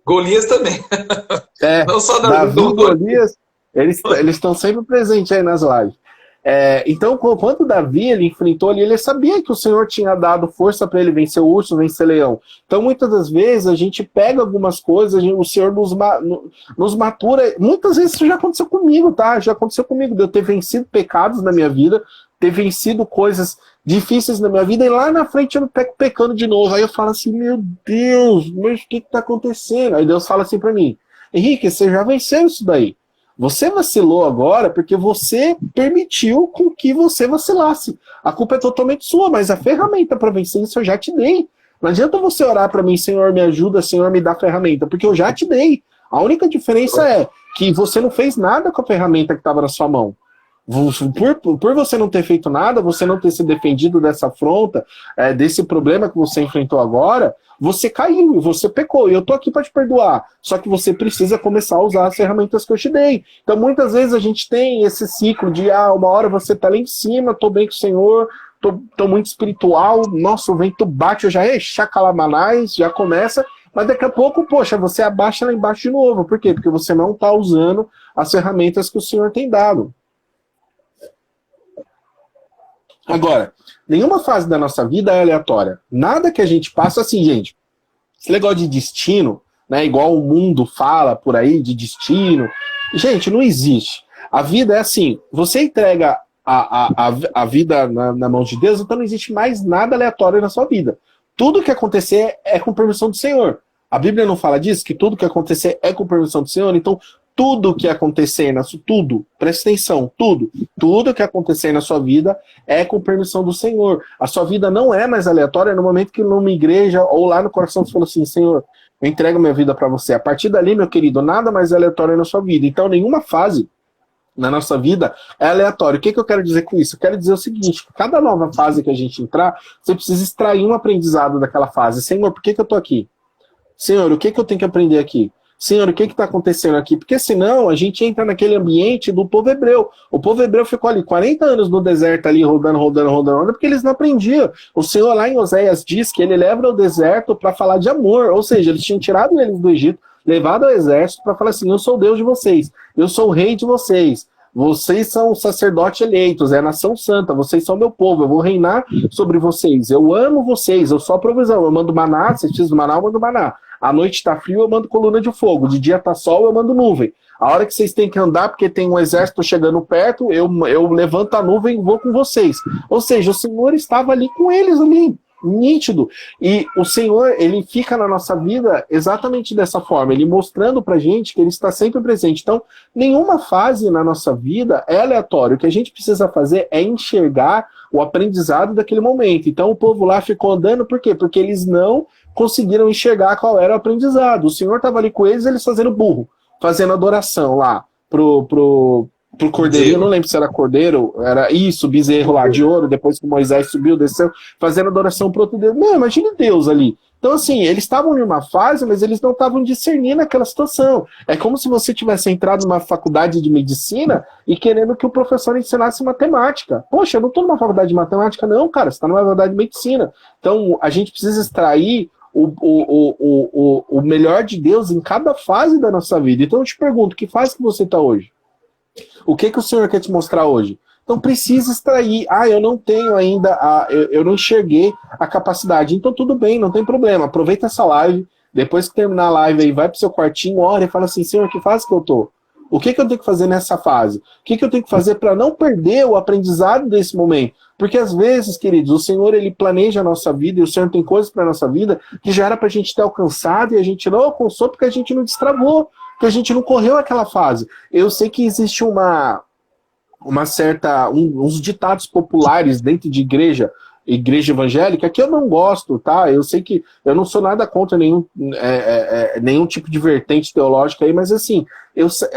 Golias também. Não só Davi e Golias, eles estão sempre presentes aí nas lives. Então, quando Davi ele enfrentou ali, ele sabia que o Senhor tinha dado força para ele vencer o urso, vencer o leão. Então, muitas das vezes, a gente pega algumas coisas, o Senhor nos matura. Muitas vezes isso já aconteceu comigo, tá? Já aconteceu comigo, de eu ter vencido pecados na minha vida, ter vencido coisas difíceis na minha vida, e lá na frente eu não pego pecando de novo. Aí eu falo assim, meu Deus, mas o que está acontecendo? Aí Deus fala assim para mim, Henrique, você já venceu isso daí. Você vacilou agora porque você permitiu com que você vacilasse. A culpa é totalmente sua, mas a ferramenta para vencer isso eu já te dei. Não adianta você orar para mim, Senhor, me ajuda, Senhor, me dá a ferramenta, porque eu já te dei. A única diferença é que você não fez nada com a ferramenta que estava na sua mão. Por você não ter feito nada, você não ter se defendido dessa afronta, desse problema que você enfrentou agora, você caiu, você pecou, e eu tô aqui para te perdoar. Só que você precisa começar a usar as ferramentas que eu te dei. Então, muitas vezes a gente tem esse ciclo de, uma hora você tá lá em cima, tô bem com o Senhor, tô muito espiritual, nossa, o vento bate, eu já, chacalamanais, já começa, mas daqui a pouco, poxa, você abaixa lá embaixo de novo. Por quê? Porque você não tá usando as ferramentas que o Senhor tem dado. Agora, nenhuma fase da nossa vida é aleatória. Nada que a gente passa assim, gente. Esse negócio de destino, né, igual o mundo fala por aí de destino. Gente, não existe. A vida é assim, você entrega a vida na mão de Deus, então não existe mais nada aleatório na sua vida. Tudo que acontecer é com permissão do Senhor. A Bíblia não fala disso? Que tudo que acontecer é com permissão do Senhor? Então, tudo que acontecer, presta atenção, tudo que acontecer na sua vida é com permissão do Senhor. A sua vida não é mais aleatória no momento que numa igreja ou lá no coração você falou assim, Senhor, eu entrego minha vida para você. A partir dali, meu querido, nada mais é aleatório na sua vida. Então, nenhuma fase na nossa vida é aleatória. O que eu quero dizer com isso? Eu quero dizer o seguinte, cada nova fase que a gente entrar, você precisa extrair um aprendizado daquela fase. Senhor, por que eu tô aqui? Senhor, o que eu tenho que aprender aqui? Senhor, o que está acontecendo aqui? Porque senão a gente entra naquele ambiente do povo hebreu. O povo hebreu ficou ali 40 anos no deserto ali, rodando, porque eles não aprendiam. O Senhor lá em Oséias diz que ele leva ao deserto para falar de amor. Ou seja, eles tinham tirado eles do Egito, levado ao exército para falar assim, eu sou o Deus de vocês, eu sou o rei de vocês. Vocês são sacerdotes eleitos, é a nação santa, vocês são meu povo, eu vou reinar sobre vocês, eu amo vocês, eu sou a provisão, eu mando maná, vocês precisam do maná, eu mando maná. À noite tá frio, eu mando coluna de fogo, de dia tá sol, eu mando nuvem. A hora que vocês têm que andar, porque tem um exército chegando perto, eu levanto a nuvem e vou com vocês. Ou seja, o Senhor estava ali com eles, ali, nítido. E o Senhor, ele fica na nossa vida exatamente dessa forma, ele mostrando pra gente que ele está sempre presente. Então, nenhuma fase na nossa vida é aleatória. O que a gente precisa fazer é enxergar o aprendizado daquele momento. Então, o povo lá ficou andando, por quê? Porque eles não conseguiram enxergar qual era o aprendizado. O Senhor estava ali com eles fazendo burro, fazendo adoração lá pro cordeiro, eu não lembro se era cordeiro, era isso, bezerro lá de ouro, depois que Moisés subiu, desceu, fazendo adoração pro outro Deus. Não, imagine Deus ali. Então, assim, eles estavam em uma fase, mas eles não estavam discernindo aquela situação. É como se você tivesse entrado numa faculdade de medicina e querendo que o professor ensinasse matemática. Poxa, eu não estou numa faculdade de matemática, não, cara, você está numa faculdade de medicina. Então, a gente precisa extrair o melhor de Deus em cada fase da nossa vida. Então, eu te pergunto, que fase que você está hoje? O que o Senhor quer te mostrar hoje? Então precisa extrair. Eu não tenho ainda, eu não enxerguei a capacidade. Então tudo bem, não tem problema. Aproveita essa live, depois que terminar a live aí, vai pro seu quartinho, ora e fala assim, Senhor, que fase que eu tô? O que eu tenho que fazer nessa fase? O que eu tenho que fazer para não perder o aprendizado desse momento? Porque às vezes, queridos, o Senhor, ele planeja a nossa vida, e o Senhor tem coisas para a nossa vida que já era para a gente ter alcançado e a gente não alcançou porque a gente não destravou, porque a gente não correu aquela fase. Eu sei que existe uma uns ditados populares dentro de igreja evangélica, que eu não gosto, tá? Eu sei que eu não sou nada contra nenhum tipo de vertente teológica aí, mas assim,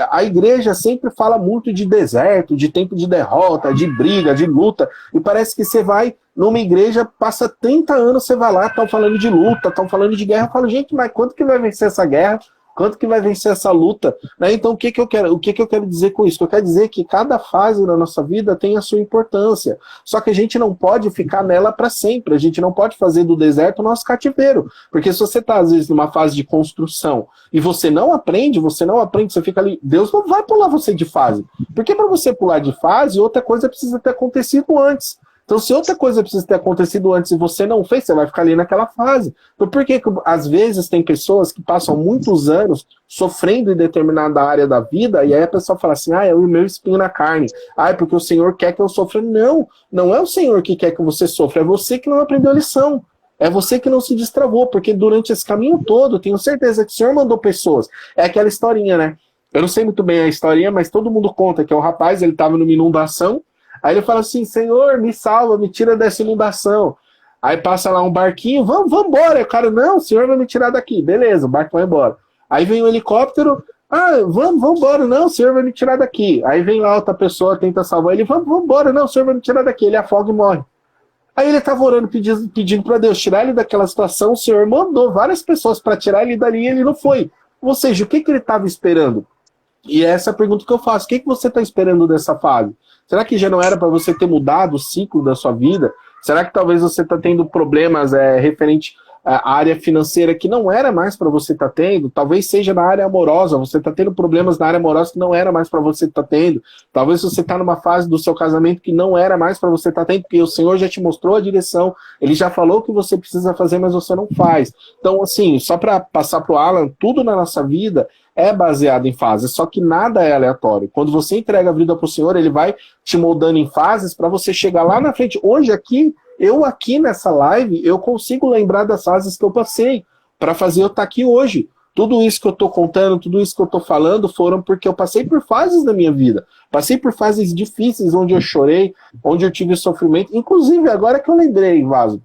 a igreja sempre fala muito de deserto, de tempo de derrota, de briga, de luta, e parece que você vai numa igreja, passa 30 anos, você vai lá, estão falando de luta, estão falando de guerra, eu falo, gente, mas quando que vai vencer essa guerra? Quanto que vai vencer essa luta? Né? Então, o que eu quero dizer com isso? Eu quero dizer que cada fase da nossa vida tem a sua importância. Só que a gente não pode ficar nela para sempre. A gente não pode fazer do deserto o nosso cativeiro. Porque se você está, às vezes, numa fase de construção e você não aprende, você fica ali. Deus não vai pular você de fase. Porque para você pular de fase, outra coisa precisa ter acontecido antes. Então, se outra coisa precisa ter acontecido antes e você não fez, você vai ficar ali naquela fase. Então, por que às vezes tem pessoas que passam muitos anos sofrendo em determinada área da vida, e aí a pessoa fala assim, é o meu espinho na carne. É porque o Senhor quer que eu sofra. Não, não é o Senhor que quer que você sofra, é você que não aprendeu a lição. É você que não se destravou, porque durante esse caminho todo, tenho certeza que o Senhor mandou pessoas. É aquela historinha, né? Eu não sei muito bem a historinha, mas todo mundo conta que o rapaz, ele estava numa inundação. Aí ele fala assim, Senhor, me salva, me tira dessa inundação. Aí passa lá um barquinho, vamos embora. O cara, não, o Senhor vai me tirar daqui. Beleza, o barco vai embora. Aí vem um helicóptero, vamos embora, não, o Senhor vai me tirar daqui. Aí vem lá outra pessoa, tenta salvar ele, vamos embora, não, o Senhor vai me tirar daqui. Ele afoga e morre. Aí ele estava orando, pedindo para Deus tirar ele daquela situação, o Senhor mandou várias pessoas para tirar ele dali e ele não foi. Ou seja, o que ele estava esperando? E essa é a pergunta que eu faço. O que você está esperando dessa fase? Será que já não era para você ter mudado o ciclo da sua vida? Será que talvez você está tendo problemas referente à área financeira que não era mais para você estar tendo? Talvez seja na área amorosa. Você está tendo problemas na área amorosa que não era mais para você estar tendo. Talvez você está numa fase do seu casamento que não era mais para você estar tendo, porque o Senhor já te mostrou a direção. Ele já falou o que você precisa fazer, mas você não faz. Então, assim, só para passar para o Alan, tudo na nossa vida é baseado em fases, só que nada é aleatório. Quando você entrega a vida para o Senhor, Ele vai te moldando em fases para você chegar lá na frente. Hoje aqui, eu aqui nessa live, eu consigo lembrar das fases que eu passei para fazer eu estar aqui hoje. Tudo isso que eu estou contando, tudo isso que eu estou falando foram porque eu passei por fases na minha vida. Passei por fases difíceis, onde eu chorei, onde eu tive sofrimento. Inclusive, agora que eu lembrei, Vaso,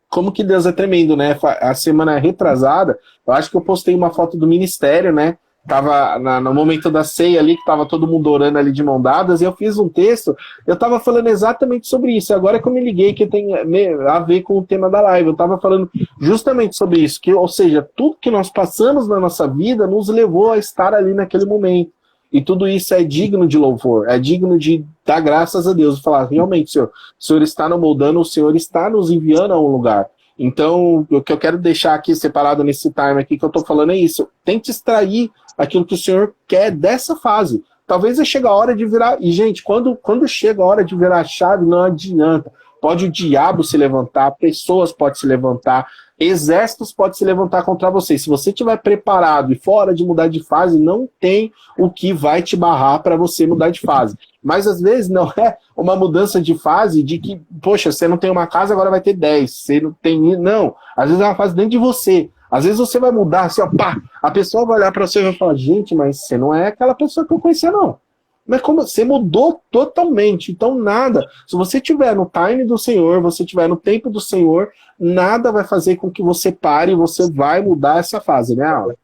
como que Deus é tremendo, né? A semana retrasada, eu acho que eu postei uma foto do ministério, né? Tava no momento da ceia ali, que tava todo mundo orando ali de mão dadas, e eu fiz um texto, eu tava falando exatamente sobre isso. Agora que eu me liguei que tem a ver com o tema da live, eu tava falando justamente sobre isso, que, ou seja, tudo que nós passamos na nossa vida nos levou a estar ali naquele momento. E tudo isso é digno de louvor, é digno de dar graças a Deus e falar, realmente, Senhor, o Senhor está nos moldando, o Senhor está nos enviando a um lugar. Então, o que eu quero deixar aqui separado nesse time aqui que eu tô falando é isso. Tente extrair aquilo que o Senhor quer dessa fase. Talvez chegue a hora de virar... E, gente, quando chega a hora de virar a chave, não adianta. Pode o diabo se levantar, pessoas podem se levantar, exércitos podem se levantar contra você. Se você estiver preparado e fora de mudar de fase, não tem o que vai te barrar para você mudar de fase. Mas às vezes não é uma mudança de fase de que, poxa, você não tem uma casa, agora vai ter 10. Você não tem... Não. Às vezes é uma fase dentro de você. Às vezes você vai mudar, assim, ó, pá, a pessoa vai olhar para você e vai falar, gente, mas você não é aquela pessoa que eu conhecia, não. Mas como você mudou totalmente, então nada. Se você estiver no time do Senhor, você estiver no tempo do Senhor, nada vai fazer com que você pare e você vai mudar essa fase, né, Alan?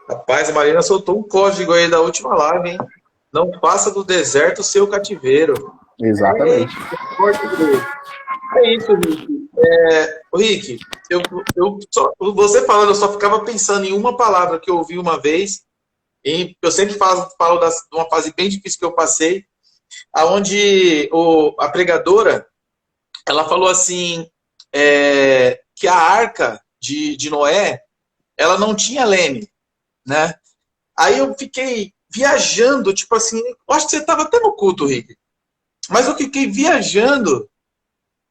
Rapaz, a Marina soltou um código aí da última live, hein? Não passa do deserto o seu cativeiro. Exatamente. É isso, Rick. Rick, você falando, eu só ficava pensando em uma palavra que eu ouvi uma vez, e eu sempre falo de uma fase bem difícil que eu passei, onde a pregadora, ela falou assim, que a arca de Noé, ela não tinha leme, né? Aí eu fiquei viajando, tipo assim, eu acho que você estava até no culto, Rick, mas eu fiquei viajando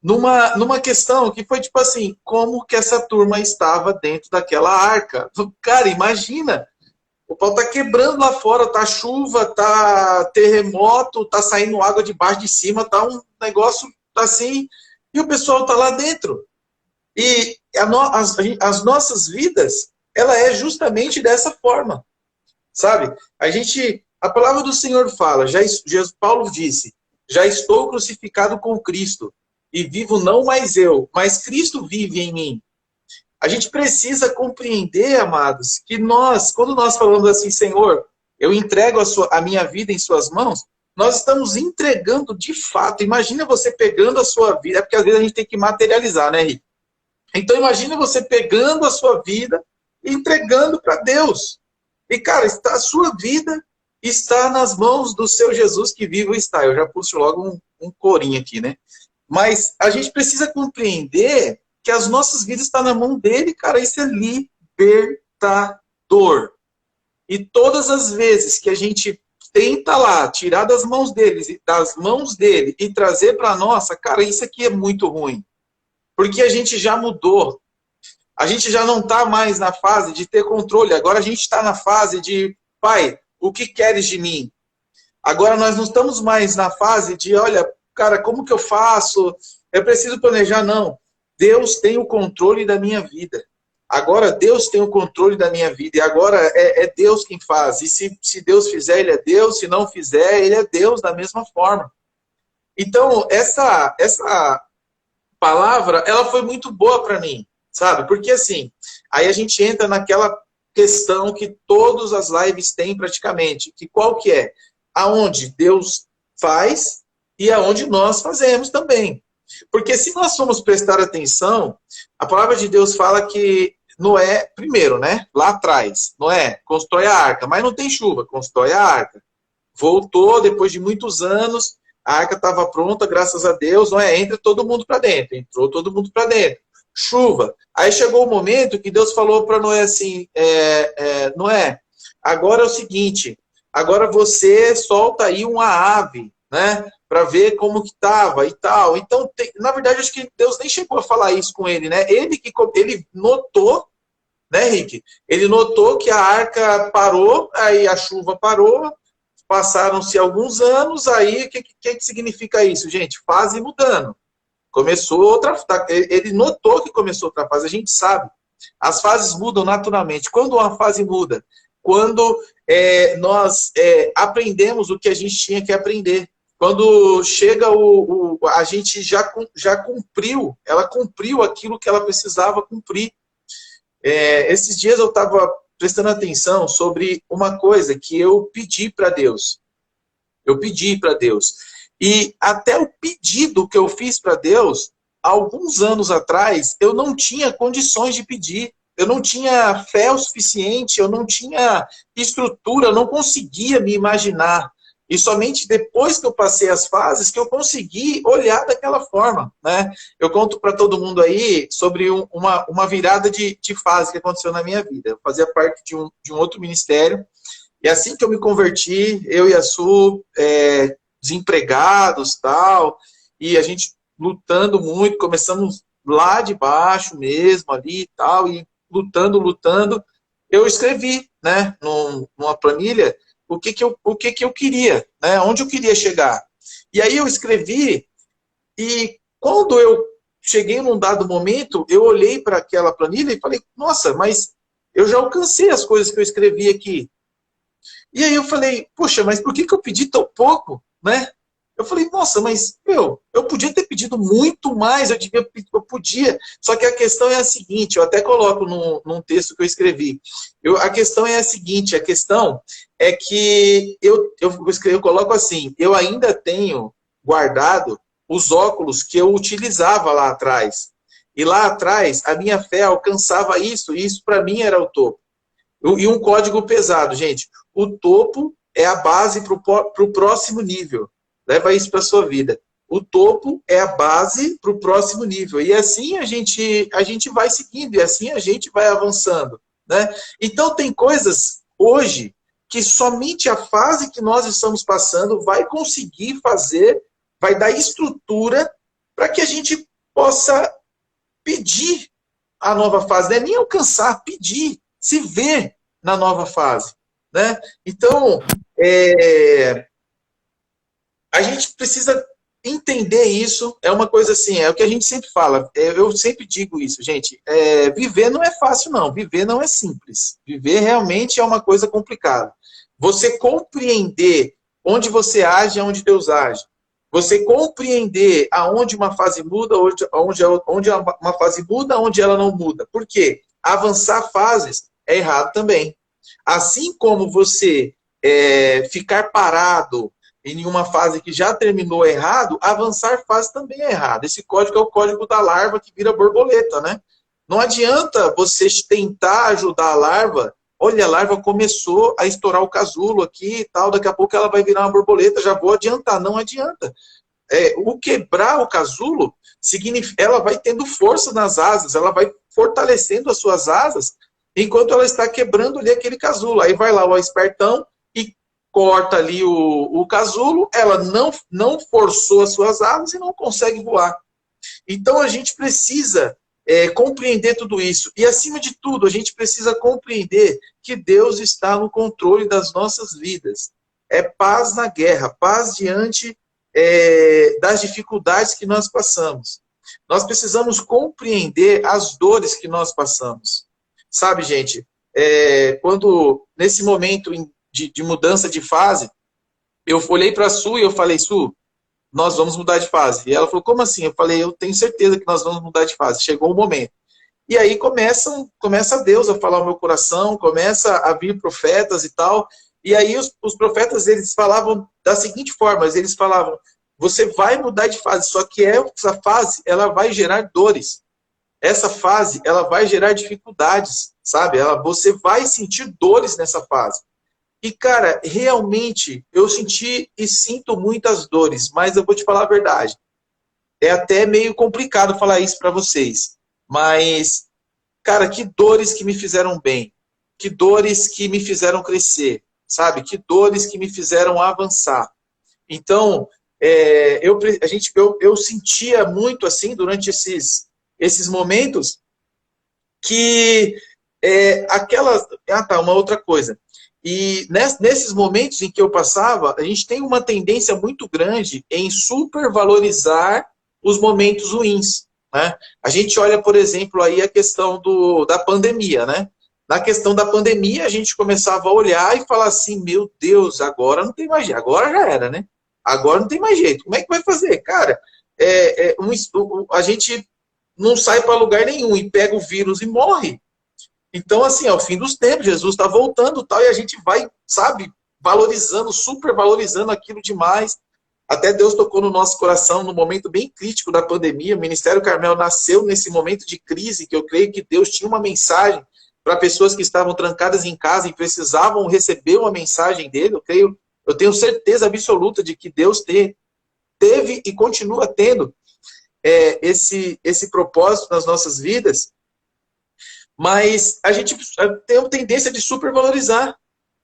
numa questão que foi tipo assim, como que essa turma estava dentro daquela arca? Cara, imagina, o pau tá quebrando lá fora, tá chuva, tá terremoto, tá saindo água de baixo de cima, tá um negócio assim, e o pessoal tá lá dentro. E as nossas vidas, ela é justamente dessa forma, sabe? A gente A palavra do Senhor fala, Paulo disse, já estou crucificado com Cristo, e vivo não mais eu, mas Cristo vive em mim. A gente precisa compreender, amados, que quando nós falamos assim, Senhor, eu entrego a minha vida em suas mãos, nós estamos entregando de fato. Imagina você pegando a sua vida, é porque às vezes a gente tem que materializar, né, Rick? Então imagina você pegando a sua vida e entregando para Deus. E, cara, a sua vida está nas mãos do seu Jesus que vivo está. Eu já puxo logo um corinho aqui, né? Mas a gente precisa compreender que as nossas vidas estão na mão dele, cara. Isso é libertador. E todas as vezes que a gente tenta lá tirar das mãos dele e trazer para nossa, cara, isso aqui é muito ruim. Porque a gente já mudou. A gente já não está mais na fase de ter controle. Agora a gente está na fase de, pai, o que queres de mim? Agora nós não estamos mais na fase de, olha, cara, como que eu faço? Eu preciso planejar. Não. Deus tem o controle da minha vida. Agora Deus tem o controle da minha vida. E agora é Deus quem faz. E se Deus fizer, Ele é Deus. Se não fizer, Ele é Deus da mesma forma. Então, essa palavra, ela foi muito boa para mim. Sabe? Porque assim, aí a gente entra naquela questão que todas as lives têm praticamente. Que qual que é? Aonde Deus faz e aonde nós fazemos também. Porque se nós formos prestar atenção, a palavra de Deus fala que Noé, primeiro, né? Lá atrás, Noé constrói a arca, mas não tem chuva, constrói a arca. Voltou depois de muitos anos, a arca estava pronta, graças a Deus, Noé, entra todo mundo para dentro. Entrou todo mundo para dentro. Chuva. Aí chegou o momento que Deus falou para Noé assim, Noé, agora é o seguinte, agora você solta aí uma ave, né, para ver como que estava e tal. Então, na verdade, acho que Deus nem chegou a falar isso com ele, né? Ele notou, né, Rick? Ele notou que a arca parou, aí a chuva parou, passaram-se alguns anos, aí o que significa isso, gente? Fase mudando. Começou outra. Ele notou que começou outra fase. A gente sabe. As fases mudam naturalmente. Quando uma fase muda? Quando nós aprendemos o que a gente tinha que aprender. Quando chega a gente já cumpriu. Ela cumpriu aquilo que ela precisava cumprir. Esses dias eu estava prestando atenção sobre uma coisa que eu pedi para Deus. Eu pedi para Deus. E até o pedido que eu fiz para Deus, alguns anos atrás, eu não tinha condições de pedir. Eu não tinha fé o suficiente, eu não tinha estrutura, eu não conseguia me imaginar. E somente depois que eu passei as fases que eu consegui olhar daquela forma, né? Eu conto para todo mundo aí sobre uma virada de fase que aconteceu na minha vida. Eu fazia parte de um outro ministério. E assim que eu me converti, eu e a Su, desempregados, tal, e a gente lutando muito, começamos lá de baixo mesmo, ali e tal, e lutando, eu escrevi, né, numa planilha, o que eu queria, né, onde eu queria chegar. E aí eu escrevi, e quando eu cheguei num dado momento, eu olhei para aquela planilha e falei, nossa, mas eu já alcancei as coisas que eu escrevi aqui. E aí eu falei, poxa, mas por que eu pedi tão pouco, né? Eu falei, nossa, mas, eu podia ter pedido muito mais, eu podia. Só que a questão é a seguinte, eu até coloco num texto que eu escrevi. A questão é a seguinte, a questão é que eu coloco assim, eu ainda tenho guardado os óculos que eu utilizava lá atrás. E lá atrás, a minha fé alcançava isso, e isso para mim era o topo. E um código pesado, gente. O topo é a base para o próximo nível. Leva isso para a sua vida. O topo é a base para o próximo nível. E assim a gente vai seguindo, e assim a gente vai avançando, né? Então tem coisas hoje que somente a fase que nós estamos passando vai conseguir fazer, vai dar estrutura para que a gente possa pedir a nova fase. Não é nem alcançar, pedir, se ver na nova fase, né? Então, a gente precisa entender isso. É uma coisa assim, é o que a gente sempre fala. Eu sempre digo isso, gente. Viver não é fácil, não. Viver não é simples. Viver realmente é uma coisa complicada. Você compreender onde você age e onde Deus age. Você compreender aonde uma fase muda, onde uma fase muda, onde ela não muda. Por quê? Avançar fases é errado também. Assim como você ficar parado em uma fase que já terminou errado, avançar fase também é errado. Esse código é o código da larva que vira borboleta, né? Não adianta você tentar ajudar a larva. Olha, a larva começou a estourar o casulo aqui e tal, daqui a pouco ela vai virar uma borboleta, já vou adiantar. Não adianta. O quebrar o casulo, significa, ela vai tendo força nas asas, ela vai fortalecendo as suas asas, enquanto ela está quebrando ali aquele casulo. Aí vai lá o espertão e corta ali o casulo, ela não forçou as suas asas e não consegue voar. Então a gente precisa compreender tudo isso. E acima de tudo, a gente precisa compreender que Deus está no controle das nossas vidas. É paz na guerra, paz diante das dificuldades que nós passamos. Nós precisamos compreender as dores que nós passamos. Sabe, gente, quando nesse momento de mudança de fase, eu olhei para a Su e eu falei, Su, nós vamos mudar de fase. E ela falou, como assim? Eu falei, eu tenho certeza que nós vamos mudar de fase. Chegou o momento. E aí começa Deus a falar ao meu coração, começa a vir profetas e tal. E aí os profetas, eles falavam da seguinte forma, eles falavam, você vai mudar de fase, só que essa fase, ela vai gerar dores. Essa fase, ela vai gerar dificuldades, sabe? Você vai sentir dores nessa fase. E, cara, realmente, eu senti e sinto muitas dores, mas eu vou te falar a verdade. É até meio complicado falar isso para vocês. Mas, cara, que dores que me fizeram bem. Que dores que me fizeram crescer, sabe? Que dores que me fizeram avançar. Então, eu sentia muito, assim, durante esses momentos, que uma outra coisa. E nesses momentos em que eu passava, a gente tem uma tendência muito grande em supervalorizar os momentos ruins, né? A gente olha, por exemplo, aí a questão da pandemia, né? Na questão da pandemia, a gente começava a olhar e falar assim, meu Deus, agora não tem mais jeito, agora já era, né? Agora não tem mais jeito. Como é que vai fazer? Cara, a gente não sai para lugar nenhum e pega o vírus e morre. Então, assim, ao fim dos tempos, Jesus está voltando tal, e a gente vai, sabe, valorizando, super valorizando aquilo demais. Até Deus tocou no nosso coração no momento bem crítico da pandemia. O Ministério Carmel nasceu nesse momento de crise, que eu creio que Deus tinha uma mensagem para pessoas que estavam trancadas em casa e precisavam receber uma mensagem dele. Eu tenho certeza absoluta de que Deus teve e continua tendo esse propósito nas nossas vidas. Mas a gente tem uma tendência de supervalorizar.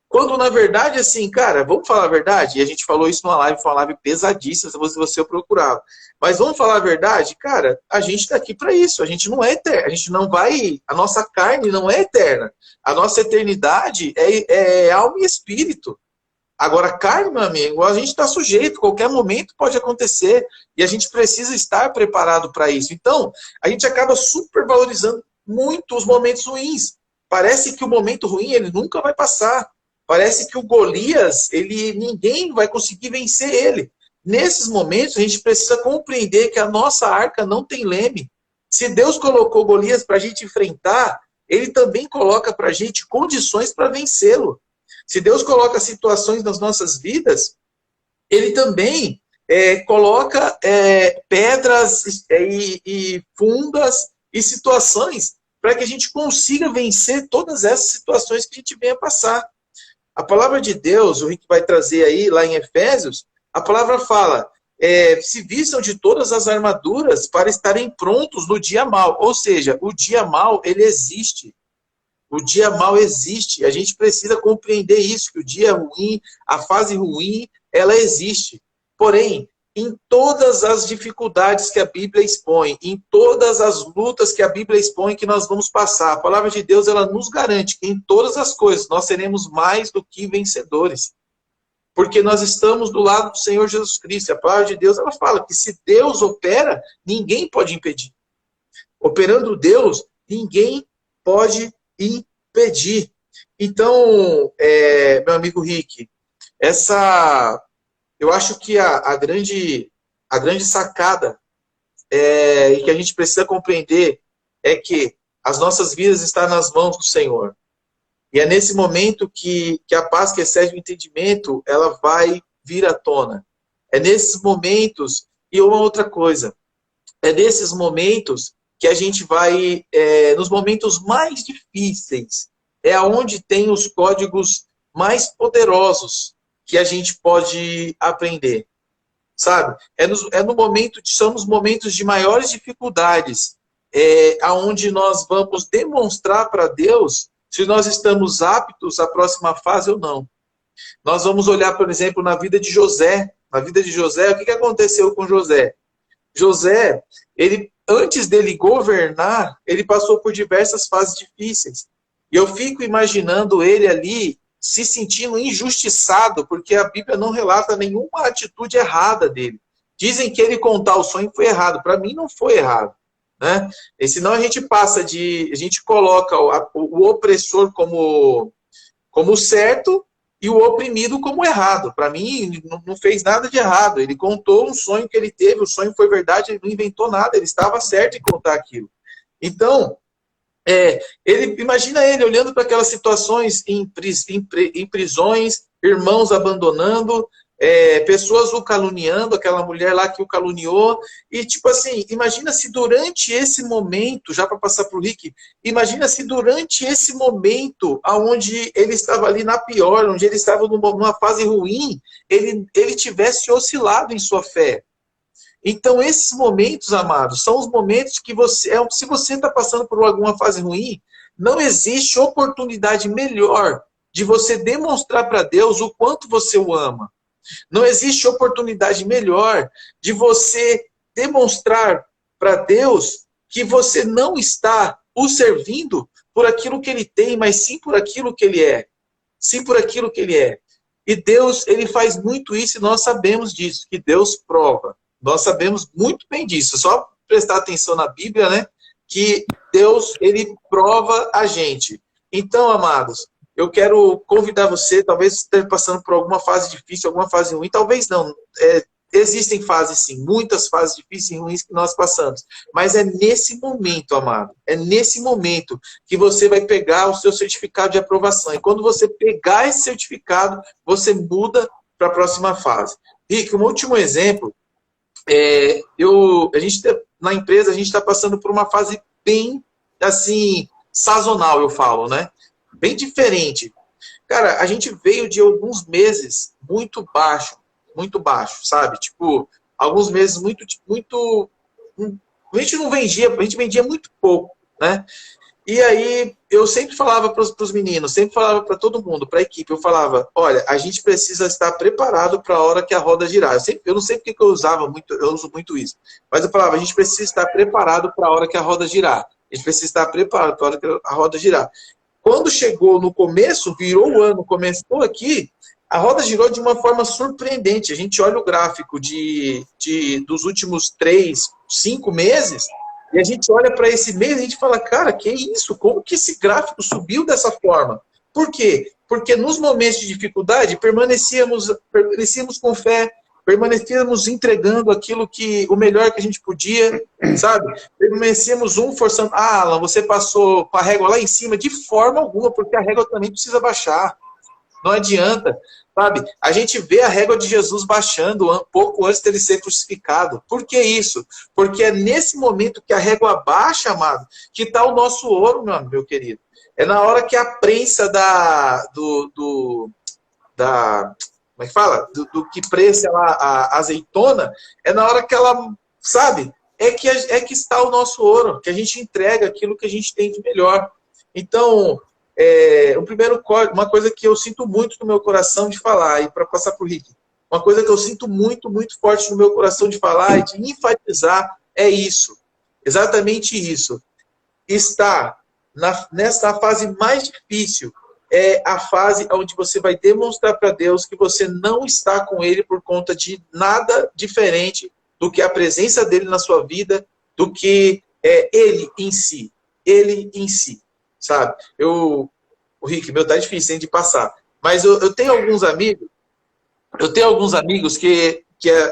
Quando, na verdade, assim, cara, vamos falar a verdade? E a gente falou isso numa live, foi uma live pesadíssima, se você procurar. Mas vamos falar a verdade? Cara, a gente está aqui para isso. A gente não é eterno. A gente não vai... A nossa carne não é eterna. A nossa eternidade é alma e espírito. Agora, carne, meu amigo, a gente está sujeito. Qualquer momento pode acontecer. E a gente precisa estar preparado para isso. Então, a gente acaba supervalorizando muito os momentos ruins. Parece que o momento ruim ele nunca vai passar. Parece que o Golias, ninguém vai conseguir vencer ele. Nesses momentos, a gente precisa compreender que a nossa arca não tem leme. Se Deus colocou Golias para a gente enfrentar, ele também coloca para a gente condições para vencê-lo. Se Deus coloca situações nas nossas vidas, ele também coloca pedras e fundas e situações para que a gente consiga vencer todas essas situações que a gente venha passar. A palavra de Deus, o Rick vai trazer aí, lá em Efésios, a palavra fala, se vistam de todas as armaduras para estarem prontos no dia mau. Ou seja, o dia mau, ele existe. O dia mau existe. A gente precisa compreender isso, que o dia ruim, a fase ruim, ela existe. Porém, em todas as dificuldades que a Bíblia expõe, em todas as lutas que a Bíblia expõe que nós vamos passar, a palavra de Deus, ela nos garante que em todas as coisas nós seremos mais do que vencedores. Porque nós estamos do lado do Senhor Jesus Cristo. A palavra de Deus, ela fala que se Deus opera, ninguém pode impedir. Operando Deus, ninguém pode impedir. Então, meu amigo Rick, eu acho que a grande sacada e que a gente precisa compreender é que as nossas vidas estão nas mãos do Senhor. E é nesse momento que a paz que excede o entendimento, ela vai vir à tona. É nesses momentos, e uma outra coisa, é nesses momentos que a gente vai, nos momentos mais difíceis, é onde tem os códigos mais poderosos que a gente pode aprender, sabe? No momento, são nos momentos de maiores dificuldades, aonde nós vamos demonstrar para Deus se nós estamos aptos à próxima fase ou não. Nós vamos olhar, por exemplo, na vida de José. Na vida de José, o que aconteceu com José? José, antes dele governar, ele passou por diversas fases difíceis. E eu fico imaginando ele ali se sentindo injustiçado, porque a Bíblia não relata nenhuma atitude errada dele. Dizem que ele contar o sonho foi errado. Para mim, não foi errado. Né? E senão a gente a gente coloca o opressor como certo e o oprimido como errado. Para mim, não fez nada de errado. Ele contou um sonho que ele teve, o sonho foi verdade, ele não inventou nada, ele estava certo em contar aquilo. Então, imagina ele olhando para aquelas situações em prisões, irmãos abandonando, pessoas o caluniando, aquela mulher lá que o caluniou, e tipo assim, imagina se durante esse momento, já para passar para o Rick, imagina se durante esse momento, onde ele estava ali na pior, onde ele estava numa fase ruim, ele tivesse oscilado em sua fé. Então, esses momentos, amados, são os momentos que se você está passando por alguma fase ruim, não existe oportunidade melhor de você demonstrar para Deus o quanto você o ama. Não existe oportunidade melhor de você demonstrar para Deus que você não está o servindo por aquilo que ele tem, mas sim por aquilo que ele é. Sim por aquilo que ele é. E Deus, ele faz muito isso e nós sabemos disso, que Deus prova. Nós sabemos muito bem disso. Só prestar atenção na Bíblia, né? Que Deus, ele prova a gente. Então, amados, eu quero convidar você, talvez esteja passando por alguma fase difícil, alguma fase ruim, talvez não. Existem fases sim, muitas fases difíceis e ruins que nós passamos. Mas é nesse momento, amado, é nesse momento que você vai pegar o seu certificado de aprovação. E quando você pegar esse certificado, você muda para a próxima fase. Rick, um último exemplo, na empresa a gente está passando por uma fase bem, assim, sazonal, eu falo, né? Bem diferente. Cara, a gente veio de alguns meses muito baixo, sabe? Tipo, alguns meses muito... A gente não vendia, a gente vendia muito pouco, né? E aí, eu sempre falava para os meninos, sempre falava para todo mundo, para a equipe, eu falava, olha, a gente precisa estar preparado para a hora que a roda girar. Eu não sei porque eu uso muito isso, mas eu falava, a gente precisa estar preparado para a hora que a roda girar. A gente precisa estar preparado para a hora que a roda girar. Quando chegou no começo, virou o ano, começou aqui, a roda girou de uma forma surpreendente. A gente olha o gráfico dos últimos 3, 5 meses, e a gente olha para esse mês e a gente fala, cara, que isso? Como que esse gráfico subiu dessa forma? Por quê? Porque nos momentos de dificuldade, permanecíamos com fé, permanecíamos entregando o melhor que a gente podia, sabe? Permanecíamos forçando, Alan, você passou com a régua lá em cima, de forma alguma, porque a régua também precisa baixar. Não adianta, sabe? A gente vê a régua de Jesus baixando pouco antes dele ser crucificado. Por que isso? Porque é nesse momento que a régua baixa, amado, que está o nosso ouro, meu querido. É na hora que a prensa como é que fala? Do que prensa a azeitona, é na hora que ela, sabe? É que está o nosso ouro, que a gente entrega aquilo que a gente tem de melhor. Então, o primeiro código, uma coisa que eu sinto muito no meu coração de falar, e para passar para o Rick, uma coisa que eu sinto muito, muito forte no meu coração de falar e de enfatizar é isso. Exatamente isso. Está nessa fase mais difícil, é a fase onde você vai demonstrar para Deus que você não está com Ele por conta de nada diferente do que a presença dEle na sua vida, do que Ele em si. Ele em si, sabe? O Rick, meu tá difícil, hein, de passar. Mas eu tenho alguns amigos,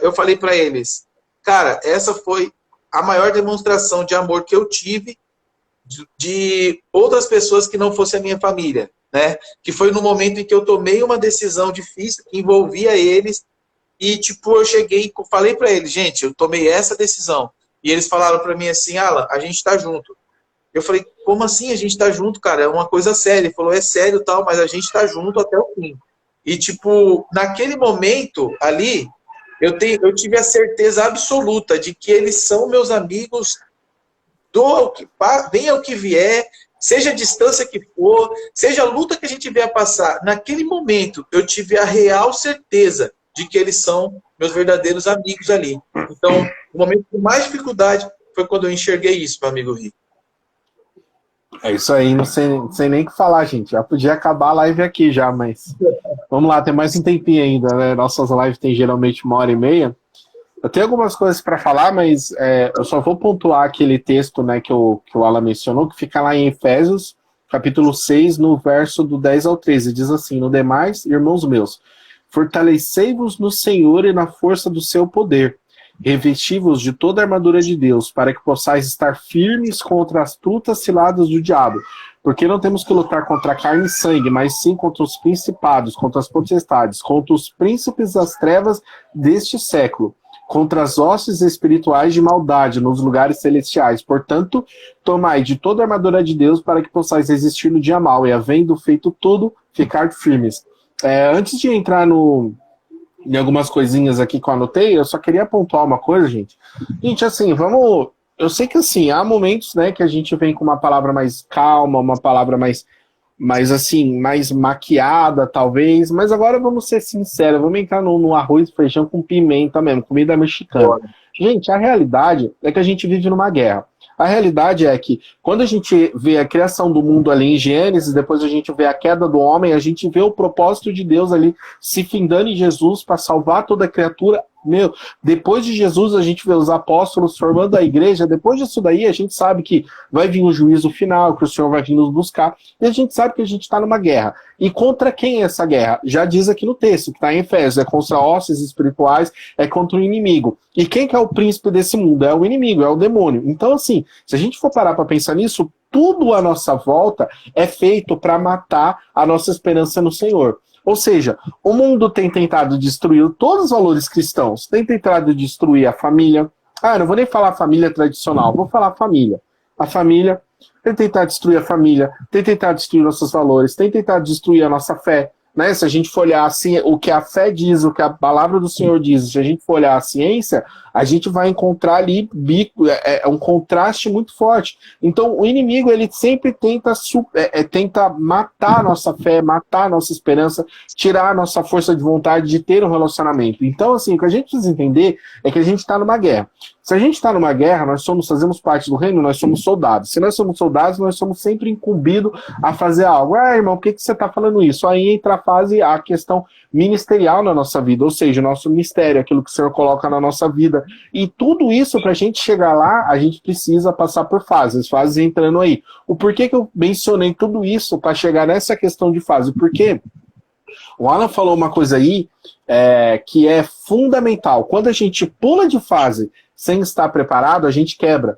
eu falei para eles, cara, essa foi a maior demonstração de amor que eu tive de outras pessoas que não fosse a minha família, né? Que foi no momento em que eu tomei uma decisão difícil que envolvia eles e, tipo, eu cheguei e falei para eles, gente, eu tomei essa decisão. E eles falaram para mim assim, Alan, a gente tá junto. Eu falei, como assim a gente tá junto, cara? É uma coisa séria. Ele falou, é sério tal, mas a gente tá junto até o fim. E, tipo, naquele momento ali, eu tive a certeza absoluta de que eles são meus amigos, venha o que vier, seja a distância que for, seja a luta que a gente vier passar. Naquele momento, eu tive a real certeza de que eles são meus verdadeiros amigos ali. Então, o momento de mais dificuldade foi quando eu enxerguei isso, meu amigo Rick. É isso aí, não sei nem o que falar, gente. Já podia acabar a live aqui já, mas vamos lá, tem mais um tempinho ainda, né? Nossas lives tem geralmente 1h30. Eu tenho algumas coisas para falar, mas eu só vou pontuar aquele texto, né, que o Alan mencionou, que fica lá em Efésios, capítulo 6, no verso do 10 ao 13. Diz assim, no demais, irmãos meus, fortalecei-vos no Senhor e na força do seu poder. Revesti-vos de toda a armadura de Deus, para que possais estar firmes contra as astutas ciladas do diabo. Porque não temos que lutar contra carne e sangue, mas sim contra os principados, contra as potestades, contra os príncipes das trevas deste século, contra as hostes espirituais de maldade nos lugares celestiais. Portanto, tomai de toda a armadura de Deus para que possais resistir no dia mau, e havendo feito tudo, ficar firmes. Antes de entrar em algumas coisinhas aqui que eu anotei, eu só queria pontuar uma coisa, gente. Gente, assim, vamos... Eu sei que, assim, há momentos, né, que a gente vem com uma palavra mais calma, uma palavra mais assim, mais maquiada, talvez. Mas agora vamos ser sinceros, vamos entrar no arroz e feijão com pimenta mesmo, comida mexicana. Bora. Gente, a realidade é que a gente vive numa guerra. A realidade é que, quando a gente vê a criação do mundo ali em Gênesis, depois a gente vê a queda do homem, a gente vê o propósito de Deus ali se findando em Jesus para salvar toda a criatura. Meu, depois de Jesus a gente vê os apóstolos formando a igreja. Depois disso daí a gente sabe que vai vir o juízo final, que o Senhor vai vir nos buscar, e a gente sabe que a gente está numa guerra. E contra quem é essa guerra? Já diz aqui no texto, que está em Efésios, é contra hostes espirituais, é contra o inimigo. E quem que é o príncipe desse mundo? É o inimigo, é o demônio. Então, assim, se a gente for parar para pensar nisso, tudo à nossa volta é feito para matar a nossa esperança no Senhor. Ou seja, o mundo tem tentado destruir todos os valores cristãos, tem tentado destruir a família. Eu não vou nem falar família tradicional, vou falar família. A família tem tentado destruir a família, tem tentado destruir nossos valores, tem tentado destruir a nossa fé. Né? Se a gente for olhar assim, o que a fé diz, o que a palavra do Senhor diz, se a gente for olhar a ciência, a gente vai encontrar ali um contraste muito forte. Então, o inimigo, ele sempre tenta matar a nossa fé, matar a nossa esperança, tirar a nossa força de vontade de ter um relacionamento. Então, assim, o que a gente precisa entender é que a gente está numa guerra. Se a gente está numa guerra, nós fazemos parte do reino, nós somos soldados. Se nós somos soldados, nós somos sempre incumbidos a fazer algo. Irmão, por que você está falando isso? Aí entra a questão ministerial na nossa vida, ou seja, o nosso mistério, aquilo que o Senhor coloca na nossa vida. E tudo isso, para a gente chegar lá, a gente precisa passar por fases entrando aí. O porquê que eu mencionei tudo isso para chegar nessa questão de fase? Porque o Alan falou uma coisa aí que é fundamental. Quando a gente pula de fase sem estar preparado, a gente quebra.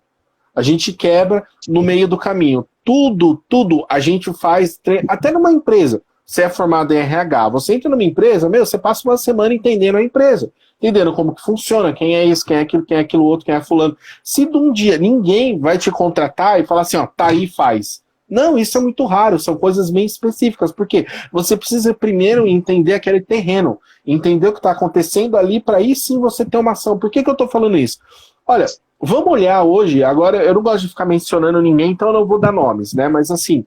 A gente quebra no meio do caminho. Tudo a gente faz, até numa empresa. Você é formado em RH, você entra numa empresa, você passa uma semana entendendo a empresa, entendendo como que funciona, quem é isso, quem é aquilo outro, quem é fulano. Se de um dia ninguém vai te contratar e falar assim, tá aí, faz. Não, isso é muito raro, são coisas bem específicas, porque você precisa primeiro entender aquele terreno, entender o que está acontecendo ali, para aí sim você ter uma ação. Por que eu estou falando isso? Olha, vamos olhar hoje, agora eu não gosto de ficar mencionando ninguém, então eu não vou dar nomes, né? Mas assim,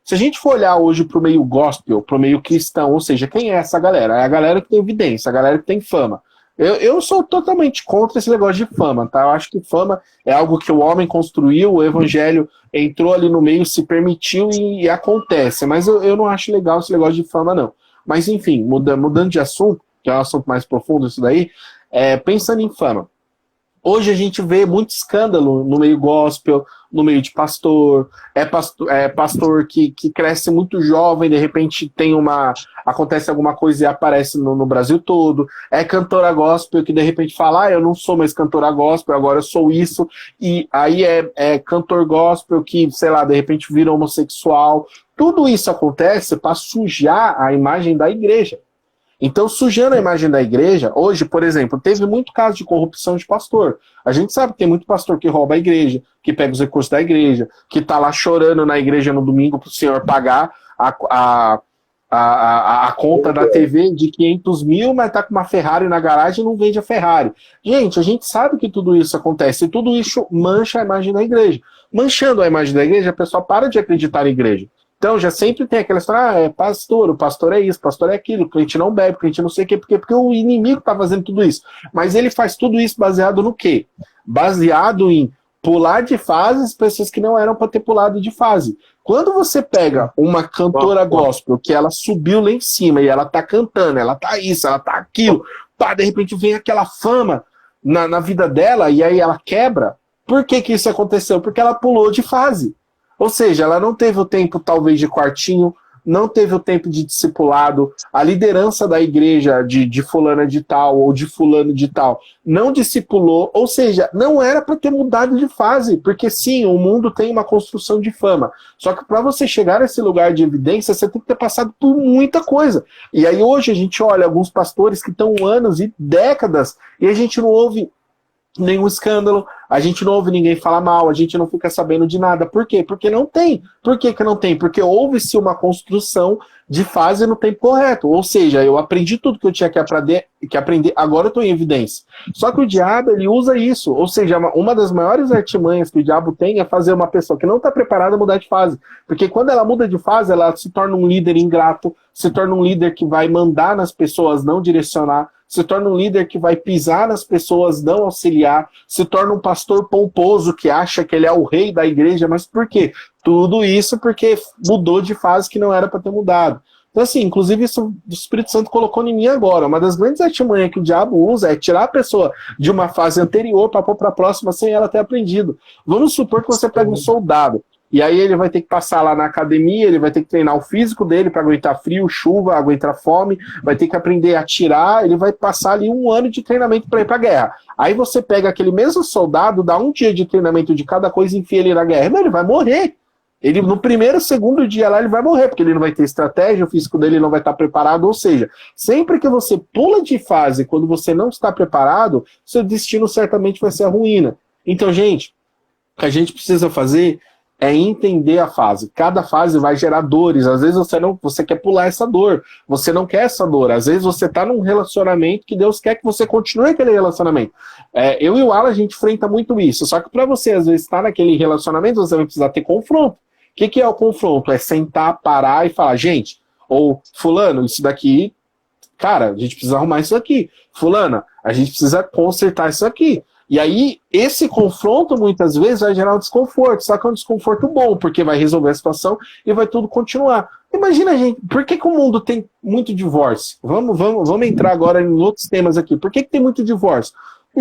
se a gente for olhar hoje para o meio gospel, para o meio cristão, ou seja, quem é essa galera? É a galera que tem evidência, a galera que tem fama. Eu sou totalmente contra esse negócio de fama, tá? Eu acho que fama é algo que o homem construiu, o evangelho entrou ali no meio, se permitiu e acontece. Mas eu não acho legal esse negócio de fama, não. Mas enfim, mudando de assunto, que é um assunto mais profundo isso daí, pensando em fama. Hoje a gente vê muito escândalo no meio gospel, no meio de pastor, pastor que cresce muito jovem, de repente acontece alguma coisa e aparece no Brasil todo, é cantora gospel que de repente fala, eu não sou mais cantora gospel, agora eu sou isso, e aí é cantor gospel que, sei lá, de repente vira homossexual. Tudo isso acontece para sujar a imagem da igreja. Então, sujando a imagem da igreja, hoje, por exemplo, teve muito caso de corrupção de pastor. A gente sabe que tem muito pastor que rouba a igreja, que pega os recursos da igreja, que tá lá chorando na igreja no domingo pro senhor pagar a conta da TV de 500 mil, mas tá com uma Ferrari na garagem e não vende a Ferrari. Gente, a gente sabe que tudo isso acontece, e tudo isso mancha a imagem da igreja. Manchando a imagem da igreja, a pessoa para de acreditar na igreja. Então, já sempre tem aquela história, é pastor, o pastor é isso, o pastor é aquilo, o cliente não bebe, o cliente não sei o quê, porque o inimigo está fazendo tudo isso. Mas ele faz tudo isso baseado no quê? Baseado em pular de fases pessoas que não eram para ter pulado de fase. Quando você pega uma cantora gospel, que ela subiu lá em cima, e ela tá cantando, ela tá isso, ela tá aquilo, pá, de repente vem aquela fama na vida dela, e aí ela quebra. Por que isso aconteceu? Porque ela pulou de fase. Ou seja, ela não teve o tempo, talvez, de quartinho, não teve o tempo de discipulado, a liderança da igreja de fulana de tal ou de fulano de tal não discipulou, ou seja, não era para ter mudado de fase, porque sim, o mundo tem uma construção de fama, só que para você chegar nesse lugar de evidência, você tem que ter passado por muita coisa. E aí hoje a gente olha alguns pastores que estão anos e décadas e a gente não ouve nenhum escândalo, a gente não ouve ninguém falar mal, a gente não fica sabendo de nada. Por quê? Porque não tem. Por que não tem? Porque houve-se uma construção de fase no tempo correto. Ou seja, eu aprendi tudo que eu tinha que aprender, agora eu estou em evidência. Só que o diabo, ele usa isso. Ou seja, uma das maiores artimanhas que o diabo tem é fazer uma pessoa que não está preparada a mudar de fase. Porque quando ela muda de fase, ela se torna um líder ingrato, se torna um líder que vai mandar nas pessoas, não direcionar, se torna um líder que vai pisar nas pessoas, não auxiliar, se torna um pastor pomposo que acha que ele é o rei da igreja, mas por quê? Tudo isso porque mudou de fase que não era para ter mudado. Então assim, inclusive isso o Espírito Santo colocou em mim agora, uma das grandes artimanhas que o diabo usa é tirar a pessoa de uma fase anterior para pôr para a próxima sem ela ter aprendido. Vamos supor que você pega um soldado, e aí ele vai ter que passar lá na academia, ele vai ter que treinar o físico dele para aguentar frio, chuva, aguentar fome, vai ter que aprender a atirar, ele vai passar ali 1 ano de treinamento para ir para a guerra. Aí você pega aquele mesmo soldado, dá 1 dia de treinamento de cada coisa e enfia ele na guerra. Mas ele vai morrer. Ele, no primeiro, segundo dia lá, ele vai morrer, porque ele não vai ter estratégia, o físico dele não vai estar preparado, ou seja, sempre que você pula de fase quando você não está preparado, seu destino certamente vai ser a ruína. Então, gente, o que a gente precisa fazer é entender a fase. Cada fase vai gerar dores. Às vezes você quer pular essa dor. Você não quer essa dor. Às vezes você está num relacionamento que Deus quer que você continue aquele relacionamento. Eu e o Alan, a gente enfrenta muito isso. Só que para você, às vezes, estar naquele relacionamento, você vai precisar ter confronto. O que é o confronto? É sentar, parar e falar, gente, ou fulano, isso daqui, cara, a gente precisa arrumar isso aqui. Fulana, a gente precisa consertar isso aqui. E aí, esse confronto, muitas vezes, vai gerar um desconforto. Só que é um desconforto bom, porque vai resolver a situação e vai tudo continuar. Imagina, gente, por que o mundo tem muito divórcio? Vamos entrar agora em outros temas aqui. Por que tem muito divórcio?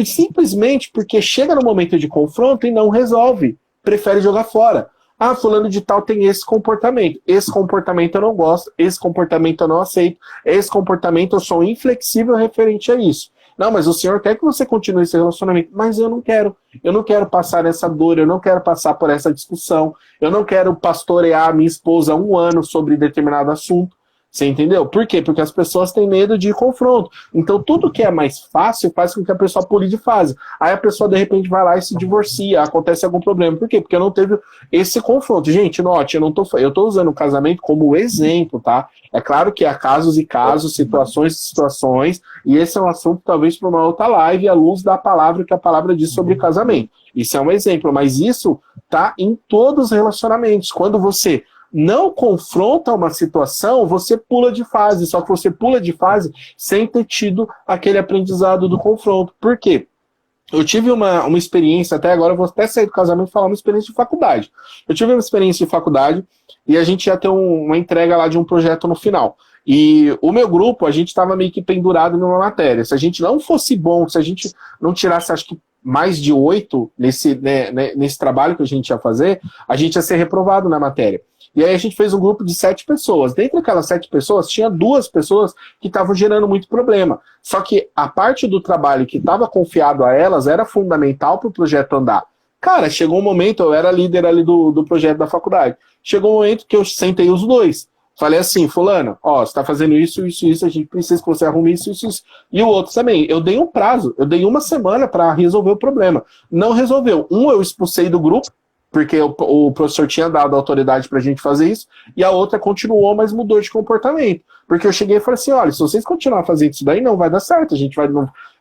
Simplesmente porque chega no momento de confronto e não resolve. Prefere jogar fora. Ah, fulano de tal tem esse comportamento. Esse comportamento eu não gosto. Esse comportamento eu não aceito. Esse comportamento eu sou inflexível referente a isso. Não, mas o senhor quer que você continue esse relacionamento. Mas eu não quero. Eu não quero passar essa dor, eu não quero passar por essa discussão. Eu não quero pastorear a minha esposa 1 ano sobre determinado assunto. Você entendeu? Por quê? Porque as pessoas têm medo de confronto. Então tudo que é mais fácil faz com que a pessoa pule de fase. Aí a pessoa de repente vai lá e se divorcia, acontece algum problema. Por quê? Porque não teve esse confronto. Gente, note, eu tô usando o casamento como exemplo, tá? É claro que há casos e casos, situações e situações, e esse é um assunto talvez para uma outra live à luz da palavra que a palavra diz sobre casamento. Isso é um exemplo, mas isso tá em todos os relacionamentos. Quando você não confronta uma situação, você pula de fase, só que você pula de fase sem ter tido aquele aprendizado do confronto. Por quê? Eu tive uma experiência, até agora eu vou até sair do casamento e falar uma experiência de faculdade. Eu tive uma experiência de faculdade e a gente ia ter uma entrega lá de um projeto no final. E o meu grupo, a gente estava meio que pendurado numa matéria. Se a gente não fosse bom, se a gente não tirasse, acho que mais de 8 nesse trabalho que a gente ia fazer, a gente ia ser reprovado na matéria. E aí a gente fez um grupo de 7 pessoas. Dentre aquelas 7 pessoas, tinha 2 pessoas que estavam gerando muito problema. Só que a parte do trabalho que estava confiado a elas era fundamental para o projeto andar. Cara, chegou um momento, eu era líder ali do projeto da faculdade. Chegou um momento que eu sentei os 2. Falei assim, fulano, ó, você tá fazendo isso, a gente precisa que você arrume isso. E o outro também. Eu dei um prazo, eu dei 1 semana para resolver o problema. Não resolveu. Eu expulsei do grupo, porque o professor tinha dado autoridade pra gente fazer isso, e a outra continuou, mas mudou de comportamento. Porque eu cheguei e falei assim, olha, se vocês continuarem fazendo isso daí, não vai dar certo, a gente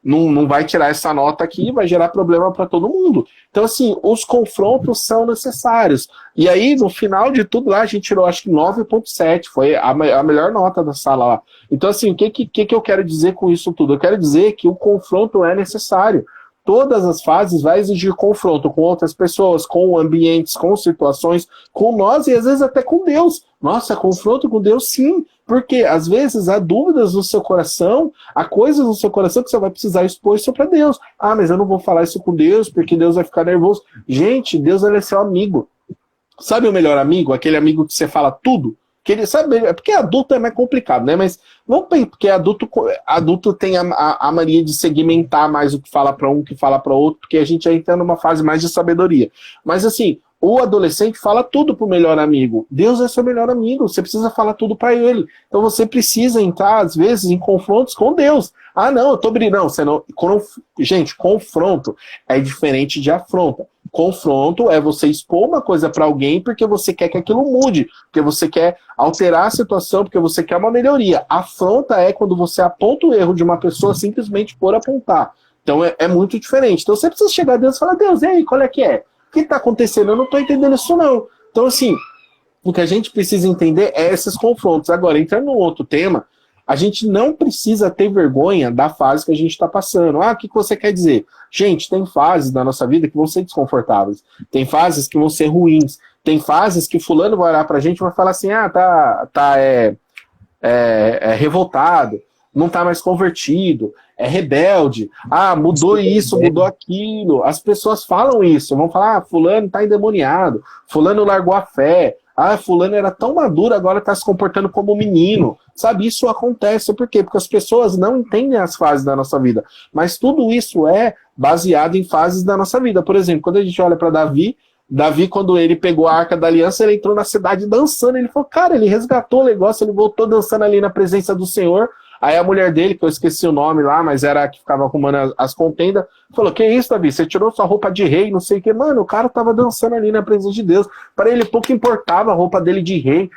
não vai tirar essa nota aqui, vai gerar problema para todo mundo. Então, assim, os confrontos são necessários. E aí, no final de tudo lá, a gente tirou, acho que 9,7, foi a melhor nota da sala lá. Então, assim, o que eu quero dizer com isso tudo? Eu quero dizer que o confronto é necessário. Todas as fases vai exigir confronto com outras pessoas, com ambientes, com situações, com nós e às vezes até com Deus. Nossa, confronto com Deus sim, porque às vezes há dúvidas no seu coração, há coisas no seu coração que você vai precisar expor isso para Deus. Ah, mas eu não vou falar isso com Deus porque Deus vai ficar nervoso. Gente, Deus ele é seu amigo. Sabe o melhor amigo? Aquele amigo que você fala tudo? Que ele sabe, é porque adulto é mais complicado, né? Mas vamos pensar, porque adulto tem a mania de segmentar mais o que fala para um, que fala para outro, porque a gente já entra numa fase mais de sabedoria. Mas assim, o adolescente fala tudo pro melhor amigo. Deus é seu melhor amigo, você precisa falar tudo para ele. Então você precisa entrar, às vezes, em confrontos com Deus. Ah, não, eu tô brincando. Não, você não. Gente, confronto é diferente de afronta. Confronto é você expor uma coisa para alguém porque você quer que aquilo mude, porque você quer alterar a situação, porque você quer uma melhoria. Afronta é quando você aponta o erro de uma pessoa simplesmente por apontar. Então é muito diferente. Então você precisa chegar a Deus e falar, Deus, e aí, qual é que é? O que está acontecendo? Eu não estou entendendo isso não. Então assim, o que a gente precisa entender é esses confrontos. Agora, entrando num outro tema, a gente não precisa ter vergonha da fase que a gente está passando. Ah, o que você quer dizer? Gente, tem fases da nossa vida que vão ser desconfortáveis. Tem fases que vão ser ruins. Tem fases que fulano vai olhar pra gente e vai falar assim, revoltado, não tá mais convertido, é rebelde, mudou isso, mudou aquilo. As pessoas falam isso, vão falar, fulano tá endemoniado, fulano largou a fé, fulano era tão maduro, agora tá se comportando como menino. Sabe, isso acontece, por quê? Porque as pessoas não entendem as fases da nossa vida, mas tudo isso é baseado em fases da nossa vida. Por exemplo, quando a gente olha para Davi, quando ele pegou a Arca da Aliança, ele entrou na cidade dançando, ele falou, cara, ele resgatou o negócio, ele voltou dançando ali na presença do Senhor. Aí a mulher dele, que eu esqueci o nome lá, mas era a que ficava arrumando as contendas, falou, que isso, Davi, você tirou sua roupa de rei, não sei o que. Mano, o cara tava dançando ali na presença de Deus. Para ele pouco importava a roupa dele de rei,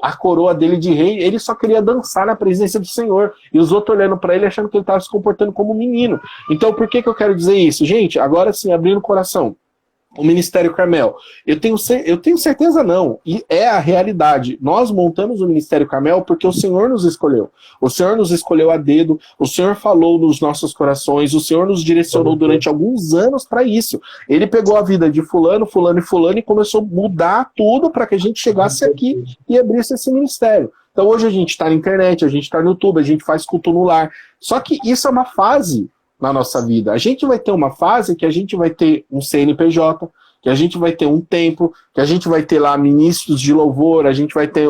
a coroa dele de rei, ele só queria dançar na presença do Senhor. E os outros olhando para ele, achando que ele tava se comportando como um menino. Então, por que eu quero dizer isso? Gente, agora sim, abrindo o coração. O Ministério Carmel, eu tenho certeza não, e é a realidade. Nós montamos o Ministério Carmel porque o Senhor nos escolheu. O Senhor nos escolheu a dedo, o Senhor falou nos nossos corações, o Senhor nos direcionou durante alguns anos para isso. Ele pegou a vida de fulano, fulano e fulano e começou a mudar tudo para que a gente chegasse aqui e abrisse esse ministério. Então hoje a gente está na internet, a gente está no YouTube, a gente faz culto no lar. Só que isso é uma fase na nossa vida. A gente vai ter uma fase que a gente vai ter um CNPJ, que a gente vai ter um templo, que a gente vai ter lá ministros de louvor, a gente vai ter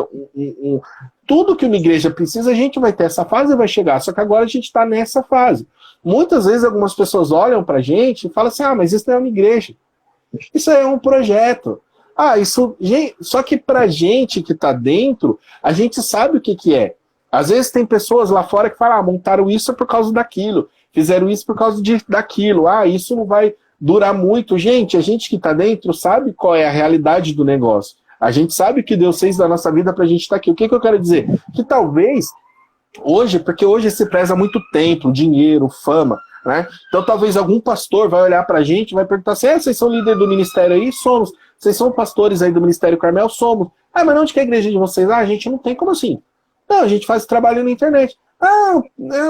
tudo que uma igreja precisa, a gente vai ter essa fase e vai chegar. Só que agora a gente está nessa fase. Muitas vezes algumas pessoas olham pra gente e falam assim, mas isso não é uma igreja. Isso é um projeto. Só que pra gente que tá dentro, a gente sabe o que é. Às vezes tem pessoas lá fora que falam, montaram isso por causa daquilo. Fizeram isso por causa daquilo. Isso não vai durar muito. Gente, a gente que está dentro sabe qual é a realidade do negócio. A gente sabe o que Deus fez da nossa vida para a gente estar aqui. O que eu quero dizer? Que talvez, hoje, porque hoje se preza muito tempo, dinheiro, fama, né? Então talvez algum pastor vai olhar para a gente e vai perguntar assim, vocês são líder do ministério aí? Somos. Vocês são pastores aí do Ministério Carmel? Somos. Mas onde que é a igreja de vocês? A gente não tem. Como assim? Não, a gente faz trabalho na internet.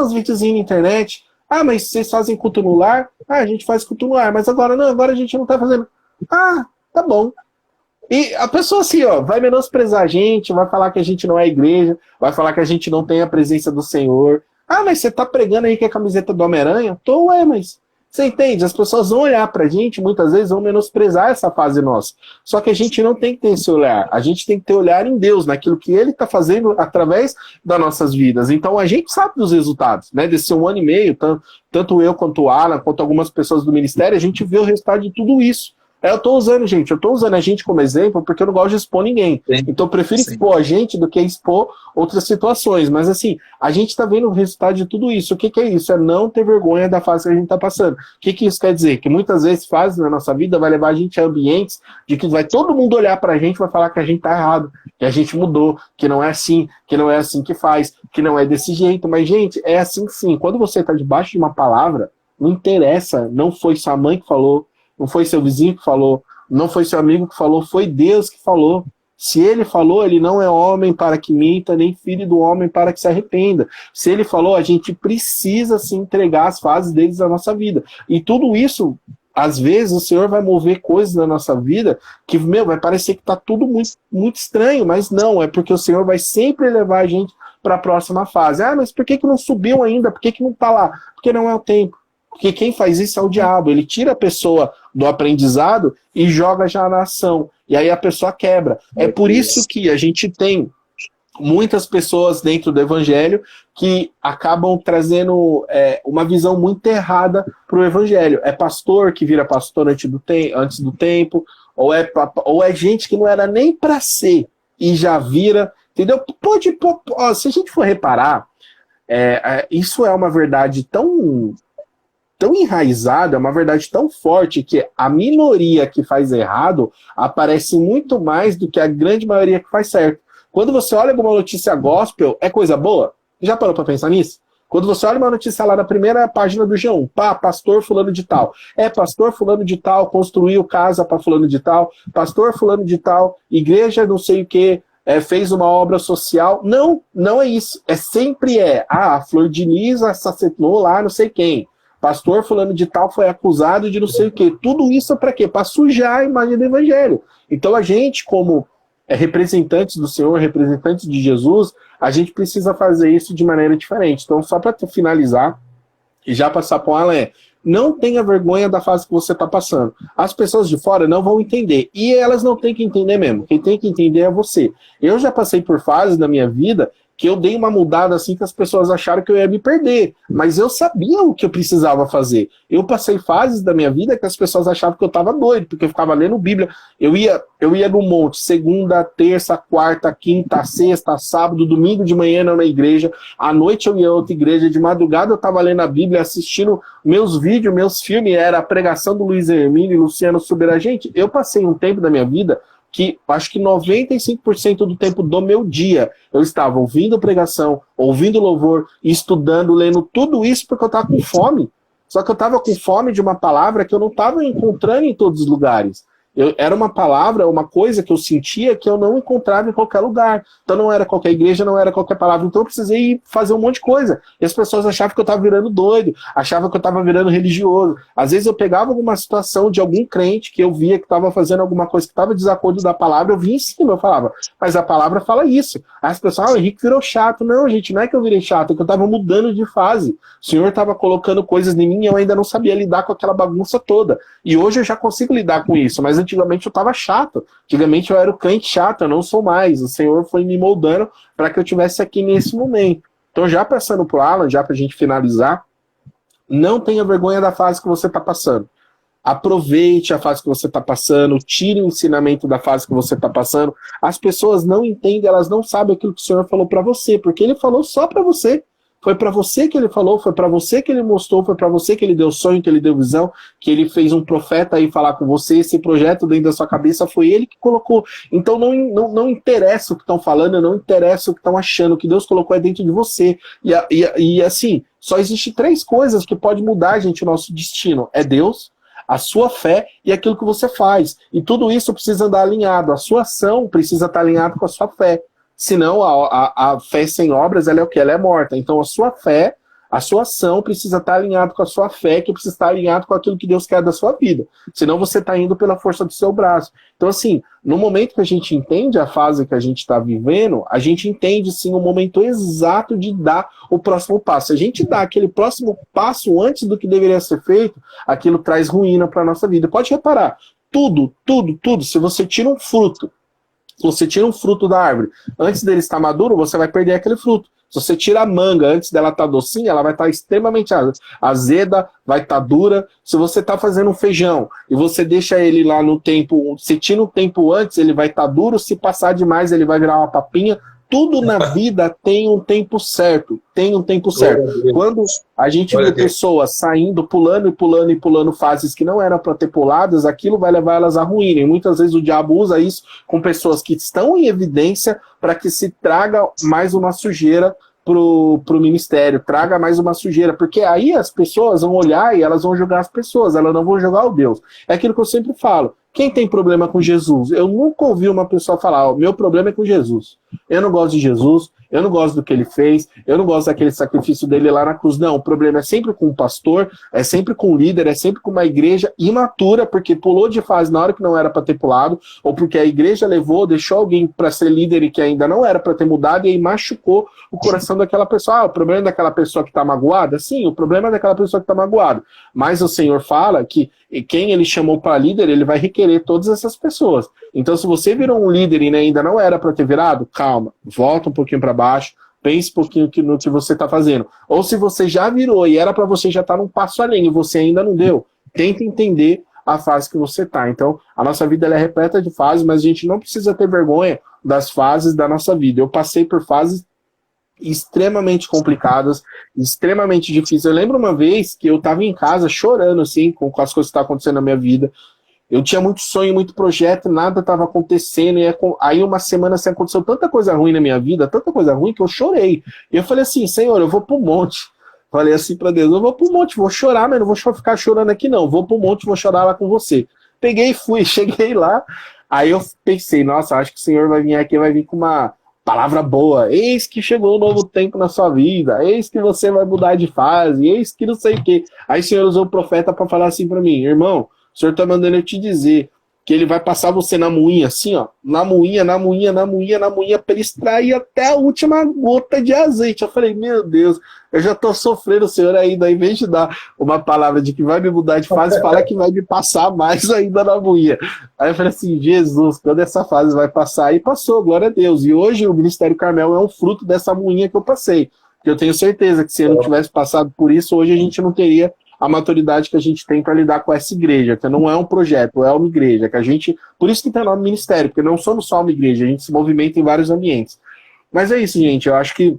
Os videozinhos na internet. Mas vocês fazem culto no lar? A gente faz culto no lar, mas agora não, agora a gente não tá fazendo. Tá bom. E a pessoa assim, vai menosprezar a gente, vai falar que a gente não é igreja, vai falar que a gente não tem a presença do Senhor. Mas você tá pregando aí que é a camiseta do Homem-Aranha? Mas Você entende? As pessoas vão olhar pra gente, muitas vezes vão menosprezar essa fase nossa. Só que a gente não tem que ter esse olhar. A gente tem que ter olhar em Deus, naquilo que Ele está fazendo através das nossas vidas. Então a gente sabe dos resultados, né? Desse 1 ano e meio, tanto eu quanto o Alan, quanto algumas pessoas do ministério, a gente vê o resultado de tudo isso. Eu tô usando a gente como exemplo porque eu não gosto de expor ninguém. Sim. Então eu prefiro expor a gente do que expor outras situações. Mas assim, a gente tá vendo o resultado de tudo isso. O que é isso? É não ter vergonha da fase que a gente tá passando. O que isso quer dizer? Que muitas vezes fases na nossa vida vai levar a gente a ambientes de que vai todo mundo olhar pra gente e vai falar que a gente tá errado, que a gente mudou, que não é assim que faz, que não é desse jeito. Mas, gente, é assim sim. Quando você tá debaixo de uma palavra, não interessa, não foi sua mãe que falou, não foi seu vizinho que falou, não foi seu amigo que falou, foi Deus que falou. Se ele falou, ele não é homem para que minta, nem filho do homem para que se arrependa. Se ele falou, a gente precisa se entregar às fases deles da nossa vida. E tudo isso, às vezes, o Senhor vai mover coisas na nossa vida que, vai parecer que está tudo muito, muito estranho, mas não, é porque o Senhor vai sempre levar a gente para a próxima fase. Ah, mas por que não subiu ainda? Por que não está lá? Porque não é o tempo. Porque quem faz isso é o diabo. Ele tira a pessoa do aprendizado e joga já na ação. E aí a pessoa quebra. É por isso que a gente tem muitas pessoas dentro do evangelho que acabam trazendo uma visão muito errada para o evangelho. É pastor que vira pastor antes do tempo, ou é gente que não era nem para ser e já vira, entendeu? Se a gente for reparar, isso é uma verdade tão enraizada, é uma verdade tão forte que a minoria que faz errado aparece muito mais do que a grande maioria que faz certo. Quando você olha alguma notícia gospel, é coisa boa? Já parou para pensar nisso? Quando você olha uma notícia lá na primeira página do G1, pastor fulano de tal. Pastor fulano de tal construiu casa para fulano de tal. Pastor fulano de tal, igreja não sei o que, fez uma obra social. Não é isso. Sempre a Flor de Lis assassinou lá não sei quem. Pastor fulano de tal foi acusado de não sei o quê. Tudo isso é para quê? Para sujar a imagem do evangelho. Então a gente, como representantes do Senhor, representantes de Jesus, a gente precisa fazer isso de maneira diferente. Então, só para finalizar e já passar para o Alan, não tenha vergonha da fase que você está passando. As pessoas de fora não vão entender. E elas não têm que entender mesmo. Quem tem que entender é você. Eu já passei por fases na minha vida que eu dei uma mudada assim que as pessoas acharam que eu ia me perder. Mas eu sabia o que eu precisava fazer. Eu passei fases da minha vida que as pessoas achavam que eu estava doido, porque eu ficava lendo Bíblia. Eu ia no monte, segunda, terça, quarta, quinta, sexta, sábado, domingo de manhã na igreja, à noite eu ia a outra igreja, de madrugada eu estava lendo a Bíblia, assistindo meus vídeos, meus filmes, era a pregação do Luiz Hermínio e Luciano Subirá. Gente, eu passei um tempo da minha vida que acho que 95% do tempo do meu dia eu estava ouvindo pregação, ouvindo louvor, estudando, lendo tudo isso porque eu estava com fome. Só que eu estava com fome de uma palavra que eu não estava encontrando em todos os lugares. Era uma palavra, uma coisa que eu sentia que eu não encontrava em qualquer lugar. Então não era qualquer igreja, não era qualquer palavra. Então eu precisei fazer um monte de coisa. E as pessoas achavam que eu estava virando doido, achavam que eu estava virando religioso. Às vezes eu pegava alguma situação de algum crente que eu via que estava fazendo alguma coisa que estava desacordo da palavra, eu vinha em cima, eu falava, mas a palavra fala isso. Aí as pessoas, o Henrique virou chato. Não, gente, não é que eu virei chato, é que eu estava mudando de fase. O Senhor estava colocando coisas em mim e eu ainda não sabia lidar com aquela bagunça toda. E hoje eu já consigo lidar com isso, mas antigamente eu estava chato. Antigamente eu era o crente chato, eu não sou mais. O Senhor foi me moldando para que eu estivesse aqui nesse momento. Então, já passando para o Alan, já para a gente finalizar, não tenha vergonha da fase que você está passando. Aproveite a fase que você está passando, tire o ensinamento da fase que você está passando. As pessoas não entendem, elas não sabem aquilo que o Senhor falou para você, porque Ele falou só para você. Foi para você que ele falou, foi para você que ele mostrou, foi para você que ele deu sonho, que ele deu visão, que ele fez um profeta aí falar com você, esse projeto dentro da sua cabeça foi ele que colocou. Então não interessa o que estão falando, não interessa o que estão achando, o que Deus colocou é dentro de você. E assim, só existe 3 coisas que podem mudar, gente, o nosso destino. É Deus, a sua fé e aquilo que você faz. E tudo isso precisa andar alinhado. A sua ação precisa estar alinhada com a sua fé. Senão, a fé sem obras, ela é o quê? Ela é morta. Então, a sua fé, A sua ação precisa estar alinhada com a sua fé, que precisa estar alinhado com aquilo que Deus quer da sua vida. Senão você está indo pela força do seu braço. Então, assim, no momento que a gente entende a fase que a gente está vivendo, a gente entende, sim, o momento exato de dar o próximo passo. Se a gente dá aquele próximo passo antes do que deveria ser feito, aquilo traz ruína para a nossa vida. Pode reparar, tudo, se você tira um fruto, se você tira um fruto da árvore, antes dele estar maduro, você vai perder aquele fruto. Se você tira a manga antes dela estar docinha, ela vai estar extremamente azeda, vai estar dura. Se você está fazendo um feijão e você deixa ele lá no tempo, se tira um tempo antes, ele vai estar duro, se passar demais, ele vai virar uma papinha. Tudo na vida tem um tempo certo, Quando a gente vê pessoas saindo, pulando fases que não eram para ter puladas, aquilo vai levar elas a ruírem. Muitas vezes o diabo usa isso com pessoas que estão em evidência para que se traga mais uma sujeira pro ministério, traga mais uma sujeira, porque aí as pessoas vão olhar e elas vão julgar as pessoas, elas não vão julgar o Deus. É aquilo que eu sempre falo. Quem tem problema com Jesus? Eu nunca ouvi uma pessoa falar, meu problema é com Jesus. Eu não gosto de Jesus, eu não gosto do que ele fez, eu não gosto daquele sacrifício dele lá na cruz. Não, o problema é sempre com o pastor, é sempre com o líder, é sempre com uma igreja imatura, porque pulou de fase na hora que não era para ter pulado, ou porque a igreja levou, deixou alguém para ser líder e que ainda não era para ter mudado, e aí machucou o coração daquela pessoa. O problema é daquela pessoa que está magoada? Sim, o problema é daquela pessoa que está magoada. Mas o Senhor fala que quem ele chamou para líder, ele vai requerer todas essas pessoas. Então, se você virou um líder e ainda não era para ter virado, calma, volta um pouquinho para baixo, pense um pouquinho no que você está fazendo. Ou se você já virou e era para você já estar num passo além e você ainda não deu, tenta entender a fase que você está. Então, a nossa vida ela é repleta de fases, mas a gente não precisa ter vergonha das fases da nossa vida. Eu passei por fases extremamente complicadas, extremamente difíceis. Eu lembro uma vez que eu estava em casa chorando assim, com as coisas que estavam acontecendo na minha vida. Eu tinha muito sonho, muito projeto, nada estava acontecendo, e aí uma semana assim, aconteceu tanta coisa ruim na minha vida, tanta coisa ruim, que eu chorei. E eu falei assim, Senhor, eu vou pro monte. Falei assim para Deus, eu vou pro monte, vou chorar, mas não vou ficar chorando aqui não, vou pro monte, vou chorar lá com você. Peguei e fui, cheguei lá, aí eu pensei, nossa, acho que o Senhor vai vir aqui, vai vir com uma palavra boa, eis que chegou um novo tempo na sua vida, eis que você vai mudar de fase, eis que não sei o quê. Aí o Senhor usou o profeta para falar assim para mim, irmão, o Senhor está mandando eu te dizer que ele vai passar você na moinha, assim, ó, na moinha, para ele extrair até a última gota de azeite. Eu falei, meu Deus, eu já tô sofrendo, o Senhor ainda, ao invés de dar uma palavra de que vai me mudar de fase, fala que vai me passar mais ainda na moinha. Aí eu falei assim, Jesus, quando essa fase vai passar? Aí passou, glória a Deus. E hoje o Ministério Carmel é um fruto dessa moinha que eu passei. Eu tenho certeza que se eu não tivesse passado por isso, hoje a gente não teria a maturidade que a gente tem para lidar com essa igreja, que não é um projeto, é uma igreja, que a gente, por isso que tem nome ministério, porque não somos só uma igreja, a gente se movimenta em vários ambientes. Mas é isso, gente, eu acho que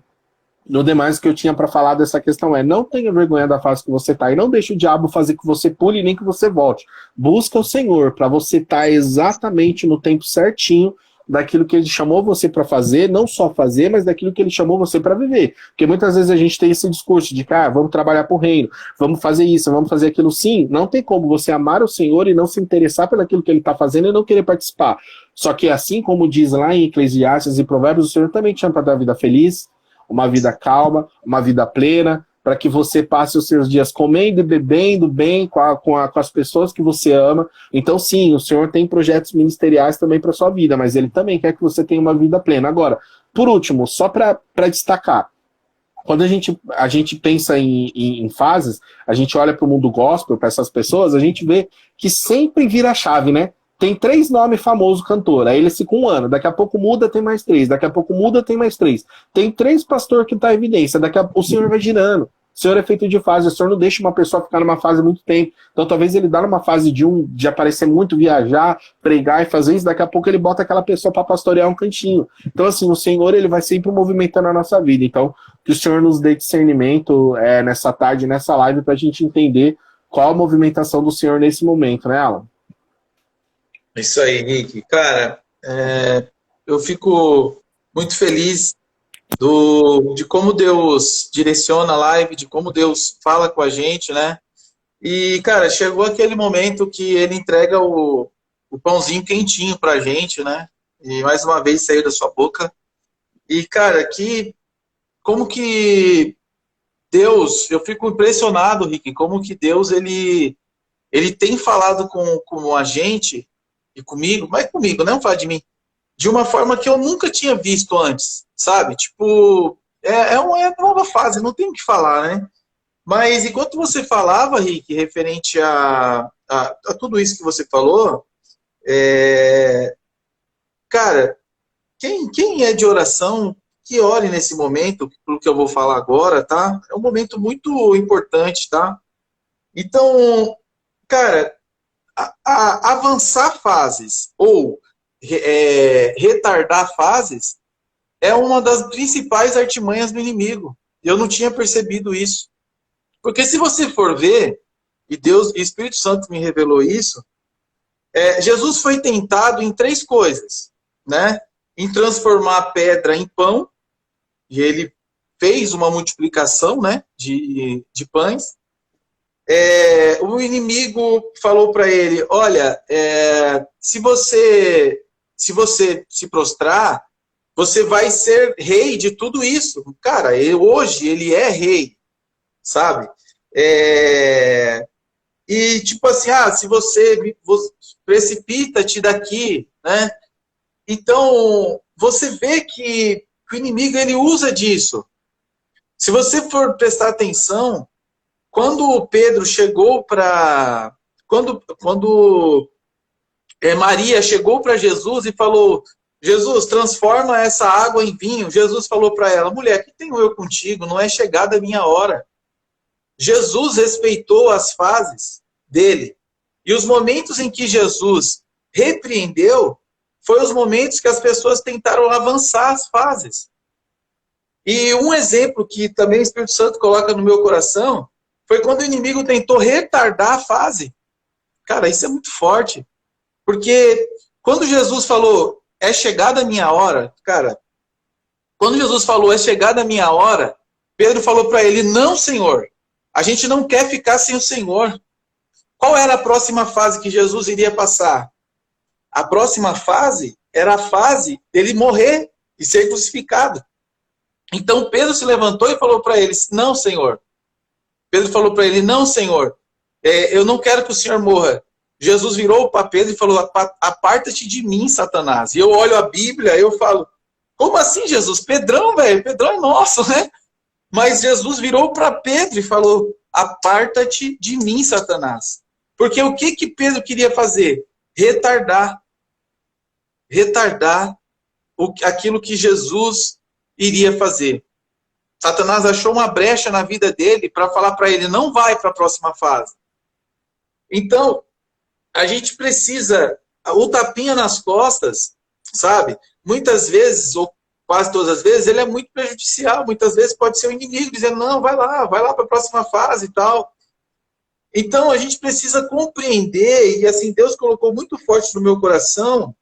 no demais que eu tinha para falar dessa questão é, não tenha vergonha da fase que você está, e não deixe o diabo fazer que você pule nem que você volte. Busca o Senhor para você estar exatamente no tempo certinho daquilo que ele chamou você para fazer, não só fazer, mas daquilo que ele chamou você para viver. Porque muitas vezes a gente tem esse discurso de que vamos trabalhar para o reino, vamos fazer isso, vamos fazer aquilo. Sim, não tem como você amar o Senhor e não se interessar pelo aquilo que ele está fazendo e não querer participar. Só que assim como diz lá em Eclesiastes e Provérbios, o Senhor também te chama para dar uma vida feliz, uma vida calma, uma vida plena, para que você passe os seus dias comendo e bebendo bem com as pessoas que você ama. Então, sim, o Senhor tem projetos ministeriais também para sua vida, mas Ele também quer que você tenha uma vida plena. Agora, por último, só para destacar, quando a gente pensa em fases, a gente olha para o mundo gospel, para essas pessoas, a gente vê que sempre vira a chave, né? Tem 3 nomes famosos cantor, aí eles ficam um ano, daqui a pouco muda, tem mais 3, daqui a pouco muda, tem mais 3. Tem 3 pastor que tá em evidência, daqui a pouco o Senhor vai girando. O Senhor é feito de fase, o Senhor não deixa uma pessoa ficar numa fase muito tempo. Então talvez ele dá numa fase de aparecer muito, viajar, pregar e fazer isso, daqui a pouco ele bota aquela pessoa para pastorear um cantinho. Então assim, o Senhor ele vai sempre movimentando a nossa vida. Então que o Senhor nos dê discernimento nessa tarde, nessa live, pra gente entender qual a movimentação do Senhor nesse momento, né, Alan? Isso aí, Rick. Cara, eu fico muito feliz de como Deus direciona a live, de como Deus fala com a gente, né? E, cara, chegou aquele momento que ele entrega o pãozinho quentinho pra gente, né? E mais uma vez saiu da sua boca. E, cara, como que Deus, eu fico impressionado, Rick, como que Deus, ele tem falado com a gente e comigo, mas comigo, não fala de mim, de uma forma que eu nunca tinha visto antes, sabe? Tipo, é uma nova fase, não tem o que falar, né? Mas enquanto você falava, Rick, referente a tudo isso que você falou, cara, quem é de oração, que ore nesse momento, pelo que eu vou falar agora, tá? É um momento muito importante, tá? Então, cara, avançar fases ou retardar fases é uma das principais artimanhas do inimigo. Eu não tinha percebido isso. Porque se você for ver, e Deus, e Espírito Santo me revelou isso, Jesus foi tentado em 3 coisas, né? Em transformar a pedra em pão, e ele fez uma multiplicação, né, de pães. O inimigo falou para ele, olha, se você se prostrar, você vai ser rei de tudo isso. Cara, hoje ele é rei, sabe? E tipo assim, se você precipita-te daqui, né? Então, você vê que o inimigo, ele usa disso. Se você for prestar atenção, quando Pedro chegou para... Quando Maria chegou para Jesus e falou, Jesus, transforma essa água em vinho. Jesus falou para ela, mulher, que tenho eu contigo? Não é chegada a minha hora. Jesus respeitou as fases dele. E os momentos em que Jesus repreendeu, foi os momentos que as pessoas tentaram avançar as fases. E um exemplo que também o Espírito Santo coloca no meu coração, foi quando o inimigo tentou retardar a fase. Cara, isso é muito forte. Porque quando Jesus falou, é chegada a minha hora, cara, quando Jesus falou, é chegada a minha hora, Pedro falou para ele, não, Senhor, a gente não quer ficar sem o Senhor. Qual era a próxima fase que Jesus iria passar? A próxima fase era a fase dele morrer e ser crucificado. Então Pedro se levantou e falou para ele, não, Senhor. Pedro falou para ele, não, Senhor, eu não quero que o Senhor morra. Jesus virou para Pedro e falou, aparta-te de mim, Satanás. E eu olho a Bíblia e eu falo, como assim, Jesus? Pedrão, velho, Pedrão é nosso, né? Mas Jesus virou para Pedro e falou, aparta-te de mim, Satanás. Porque o que Pedro queria fazer? Retardar aquilo que Jesus iria fazer. Satanás achou uma brecha na vida dele para falar para ele, não vai para a próxima fase. Então, a gente precisa, o tapinha nas costas, sabe? Muitas vezes, ou quase todas as vezes, ele é muito prejudicial. Muitas vezes pode ser o inimigo dizendo, não, vai lá para a próxima fase e tal. Então, a gente precisa compreender, e assim, Deus colocou muito forte no meu coração,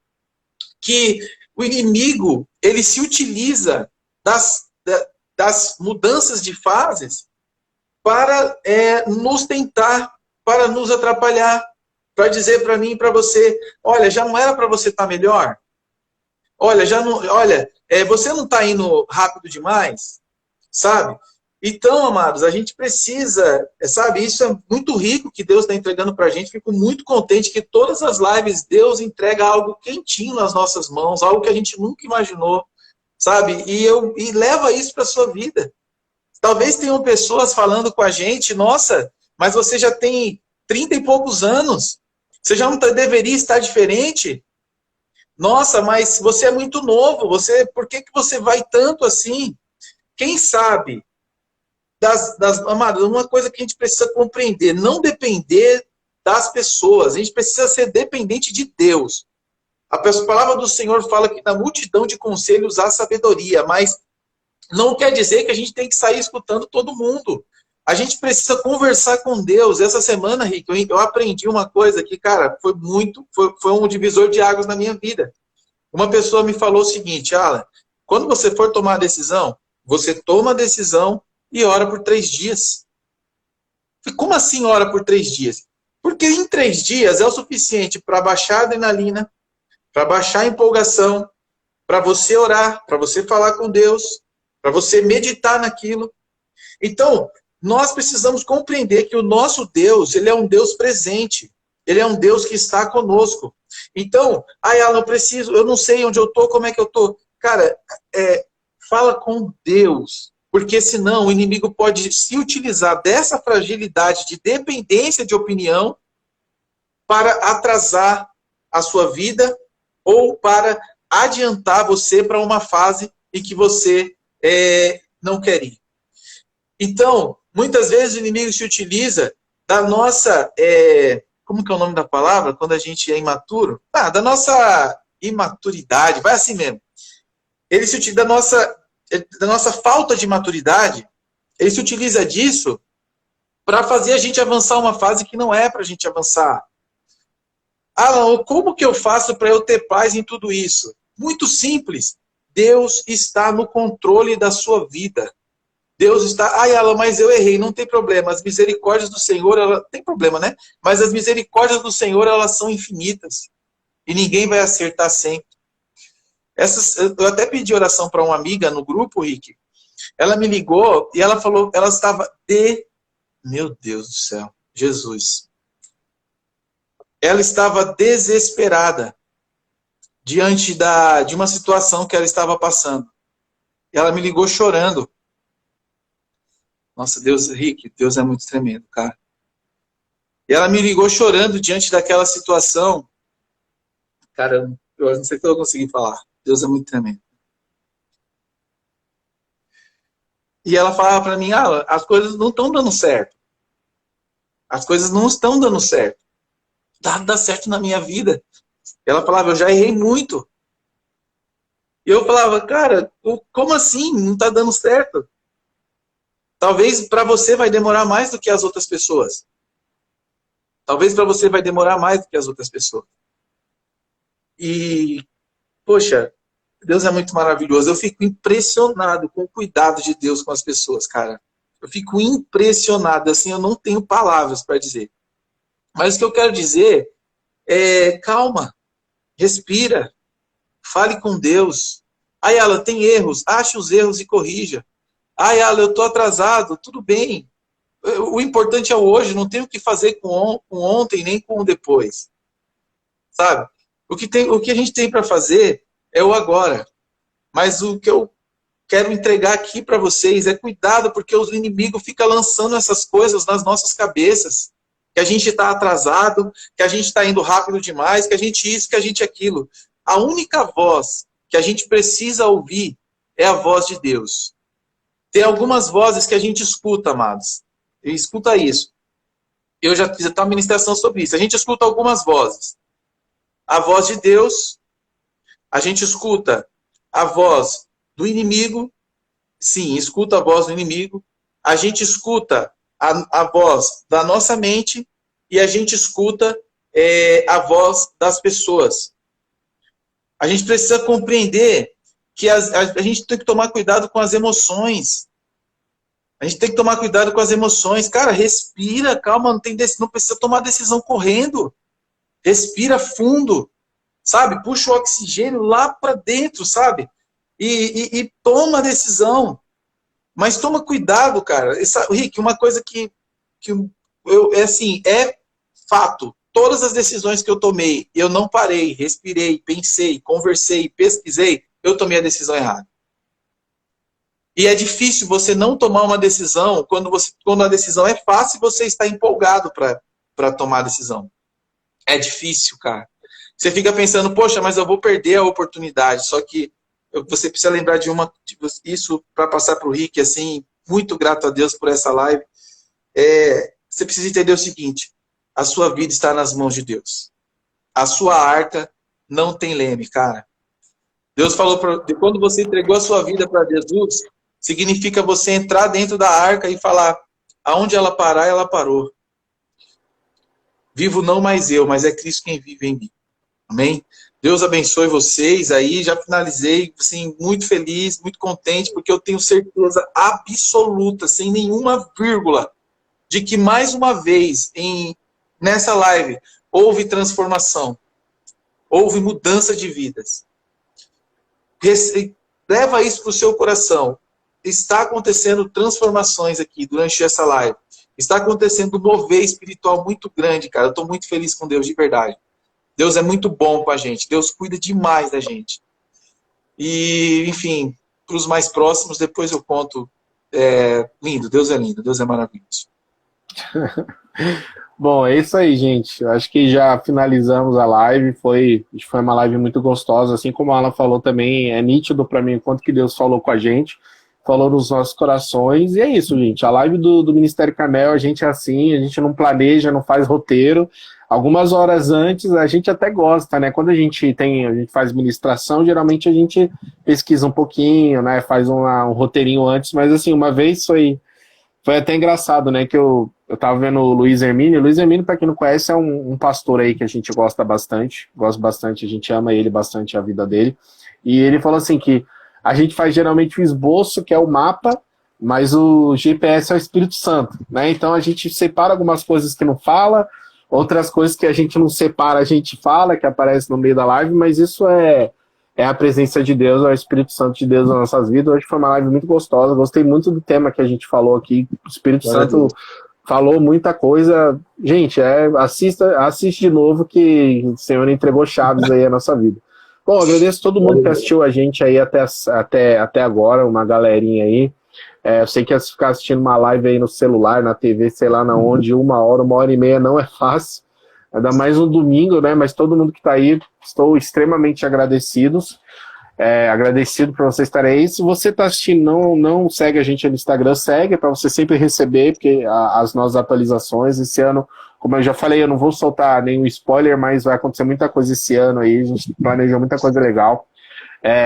que o inimigo, ele se utiliza das mudanças de fases para nos tentar, para nos atrapalhar, para dizer para mim e para você, olha, já não era para você estar melhor? Olha, você não está indo rápido demais? Sabe? Então, amados, a gente precisa, sabe, isso é muito rico que Deus está entregando para a gente. Fico muito contente que todas as lives Deus entrega algo quentinho nas nossas mãos, algo que a gente nunca imaginou, sabe? E leva isso para a sua vida. Talvez tenham pessoas falando com a gente, nossa, mas você já tem 30 e poucos anos, você já não deveria estar diferente? Nossa, mas você é muito novo, por que você vai tanto assim? Quem sabe? Amados, uma coisa que a gente precisa compreender, não depender das pessoas, a gente precisa ser dependente de Deus. A palavra do Senhor fala que na multidão de conselhos há sabedoria, mas não quer dizer que a gente tem que sair escutando todo mundo. A gente precisa conversar com Deus. Essa semana, Rick, eu aprendi uma coisa que, cara, foi um divisor de águas na minha vida. Uma pessoa me falou o seguinte, Alan, quando você for tomar a decisão, você toma a decisão e ora por 3 dias. Como assim ora por 3 dias? Porque em 3 dias é o suficiente para baixar a adrenalina, para baixar a empolgação, para você orar, para você falar com Deus, para você meditar naquilo. Então, nós precisamos compreender que o nosso Deus, ele é um Deus presente. Ele é um Deus que está conosco. Então, Alan, eu não sei onde eu estou, como é que eu estou. Cara, fala com Deus. Porque senão o inimigo pode se utilizar dessa fragilidade de dependência de opinião para atrasar a sua vida ou para adiantar você para uma fase em que você não quer ir. Então, muitas vezes o inimigo se utiliza da nossa... como que é o nome da palavra? Quando a gente é imaturo? Da nossa imaturidade, vai assim mesmo. Ele se utiliza da nossa falta de maturidade, ele se utiliza disso para fazer a gente avançar uma fase que não é para a gente avançar. Alan, como que eu faço para eu ter paz em tudo isso? Muito simples. Deus está no controle da sua vida. Deus está... Alan, mas eu errei, não tem problema. As misericórdias do Senhor, tem problema, né? Mas as misericórdias do Senhor, elas são infinitas. E ninguém vai acertar sempre. Eu até pedi oração para uma amiga no grupo, Rick. Ela me ligou e ela falou, ela estava Meu Deus do céu, Jesus. Ela estava desesperada diante de uma situação que ela estava passando. E ela me ligou chorando. Nossa, Deus, Rick, Deus é muito tremendo, cara. E ela me ligou chorando diante daquela situação. Cara, eu não sei se eu vou conseguir falar. Deus é muito tremendo. E ela falava para mim, as coisas não estão dando certo. As coisas não estão dando certo. Dá certo na minha vida. Ela falava, eu já errei muito. E eu falava, cara, como assim? Não está dando certo. Talvez para você vai demorar mais do que as outras pessoas. Talvez para você vai demorar mais do que as outras pessoas. E, poxa, Deus é muito maravilhoso. Eu fico impressionado com o cuidado de Deus com as pessoas, cara. Eu fico impressionado, assim, eu não tenho palavras para dizer. Mas o que eu quero dizer é, calma, respira, fale com Deus. Alan, tem erros, ache os erros e corrija. Alan, eu estou atrasado, tudo bem. O importante é o hoje, não tenho o que fazer com ontem, nem com o depois. Sabe? O que a gente tem para fazer é o agora. Mas o que eu quero entregar aqui para vocês é cuidado, porque os inimigos ficam lançando essas coisas nas nossas cabeças. Que a gente está atrasado, que a gente está indo rápido demais, que a gente isso, que a gente aquilo. A única voz que a gente precisa ouvir é a voz de Deus. Tem algumas vozes que a gente escuta, amados. E escuta isso. Eu já fiz até uma ministração sobre isso. A gente escuta algumas vozes. A voz de Deus, a gente escuta a voz do inimigo. Sim, escuta a voz do inimigo. A gente escuta a voz da nossa mente e a gente escuta a voz das pessoas. A gente precisa compreender que a gente tem que tomar cuidado com as emoções. A gente tem que tomar cuidado com as emoções. Cara, respira, calma, não precisa tomar decisão correndo. Respira fundo, sabe? Puxa o oxigênio lá para dentro, sabe? E toma a decisão. Mas toma cuidado, cara. Rick, uma coisa que é fato. Todas as decisões que eu tomei, eu não parei, respirei, pensei, conversei, pesquisei, eu tomei a decisão errada. E é difícil você não tomar uma decisão quando a decisão é fácil e você está empolgado para tomar a decisão. É difícil, cara. Você fica pensando, poxa, mas eu vou perder a oportunidade. Só que você precisa lembrar de isso para passar para o Rick, assim, muito grato a Deus por essa live. Você precisa entender o seguinte, a sua vida está nas mãos de Deus. A sua arca não tem leme, cara. Deus falou, quando você entregou a sua vida para Jesus, significa você entrar dentro da arca e falar, aonde ela parar, ela parou. Vivo não mais eu, mas é Cristo quem vive em mim. Amém? Deus abençoe vocês aí, já finalizei, assim, muito feliz, muito contente, porque eu tenho certeza absoluta, sem nenhuma vírgula, de que mais uma vez, nessa live, houve transformação, houve mudança de vidas. Leva isso para o seu coração. está acontecendo transformações aqui durante essa live. Está acontecendo um mover espiritual muito grande, cara. Eu estou muito feliz com Deus, de verdade. Deus é muito bom com a gente. Deus cuida demais da gente. E, enfim, para os mais próximos, depois eu conto. Lindo, Deus é lindo, Deus é maravilhoso. Bom, é isso aí, gente. Eu acho que já finalizamos a live. Foi uma live muito gostosa. Assim como a Alan falou também, é nítido para mim o quanto que Deus falou com a gente, falou nos nossos corações. E é isso, gente. A live do Ministério Carmel, a gente é assim, a gente não planeja, não faz roteiro. Algumas horas antes, a gente até gosta, né? Quando a gente faz ministração, geralmente a gente pesquisa um pouquinho, né? Faz um roteirinho antes, mas assim, uma vez foi até engraçado, né? Que eu tava vendo o Luiz Hermínio. O Luiz Hermínio, para quem não conhece, é um pastor aí que a gente gosta bastante. Gosta bastante, a gente ama ele bastante, a vida dele. E ele falou assim que a gente faz geralmente o esboço, que é o mapa, mas o GPS é o Espírito Santo, né? Então a gente separa algumas coisas que não fala, outras coisas que a gente não separa, a gente fala, que aparece no meio da live, mas isso é a presença de Deus, é o Espírito Santo de Deus nas nossas vidas. Hoje foi uma live muito gostosa, gostei muito do tema que a gente falou aqui. O Espírito Santo falou muita coisa. Gente, assiste de novo que o Senhor entregou chaves aí à nossa vida. Bom, agradeço a todo mundo que assistiu a gente aí até agora, uma galerinha aí. Eu sei que ficar assistindo uma live aí no celular, na TV, sei lá na onde, 1 hora e meia não é fácil. Ainda mais no domingo, né? Mas todo mundo que está aí, estou extremamente agradecido por você estar aí. Se você está assistindo, não segue a gente no Instagram, segue para você sempre receber porque as nossas atualizações. Esse ano, como eu já falei, eu não vou soltar nenhum spoiler, mas vai acontecer muita coisa esse ano aí. A gente planejou muita coisa legal.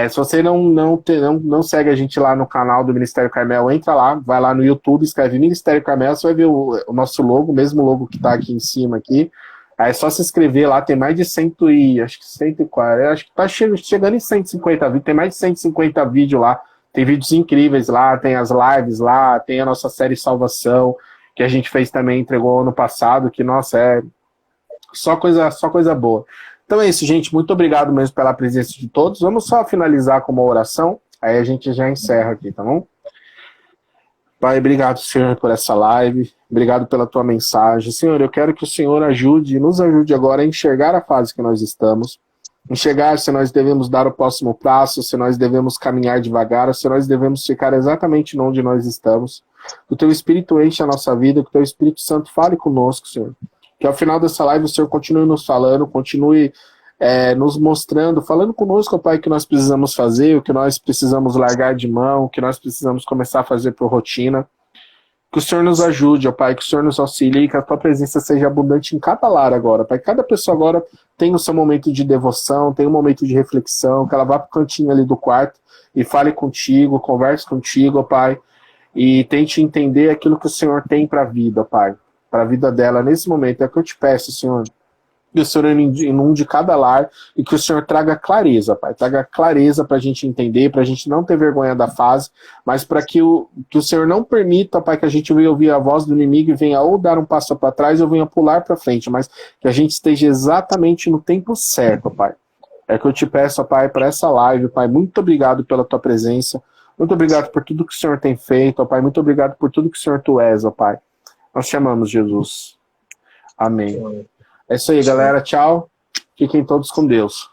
Se você não segue a gente lá no canal do Ministério Carmel, entra lá, vai lá no YouTube, escreve Ministério Carmel, você vai ver o nosso logo, o mesmo logo que está aqui em cima aqui. Aí é só se inscrever lá, tem mais de 140, acho que tá chegando em 150 vídeos, tem mais de 150 vídeos lá, tem vídeos incríveis lá, tem as lives lá, tem a nossa série Salvação, que a gente fez também, entregou ano passado, que, nossa, é só coisa boa. Então é isso, gente, muito obrigado mesmo pela presença de todos. Vamos só finalizar com uma oração, aí a gente já encerra aqui, tá bom? Pai, obrigado, Senhor, por essa live. Obrigado pela tua mensagem. Senhor, eu quero que o Senhor nos ajude agora a enxergar a fase que nós estamos. Enxergar se nós devemos dar o próximo passo, se nós devemos caminhar devagar, se nós devemos ficar exatamente onde nós estamos. Que o teu Espírito enche a nossa vida, que o teu Espírito Santo fale conosco, Senhor. Que ao final dessa live o Senhor continue nos falando, continue nos mostrando, falando conosco, Pai, o que nós precisamos fazer, o que nós precisamos largar de mão, o que nós precisamos começar a fazer por rotina. Que o Senhor nos ajude, ó Pai, que o Senhor nos auxilie, que a tua presença seja abundante em cada lar agora, Pai. Cada pessoa agora tem o seu momento de devoção, tem um momento de reflexão, que ela vá para o cantinho ali do quarto e fale contigo, converse contigo, ó Pai, e tente entender aquilo que o Senhor tem para a vida, Pai, para a vida dela nesse momento. É o que eu te peço, Senhor. Que o Senhor inunde cada lar e que o Senhor traga clareza, Pai. Traga clareza para a gente entender, para a gente não ter vergonha da fase, mas para que o Senhor não permita, Pai, que a gente venha ouvir a voz do inimigo e venha ou dar um passo para trás ou venha pular para frente, mas que a gente esteja exatamente no tempo certo, Pai. É que eu te peço, Pai, para essa live, Pai. Muito obrigado pela tua presença. Muito obrigado por tudo que o Senhor tem feito, ó Pai. Muito obrigado por tudo que o Senhor tu és, ó Pai. Nós te amamos, Jesus. Amém. É isso aí, galera. Tchau. Fiquem todos com Deus.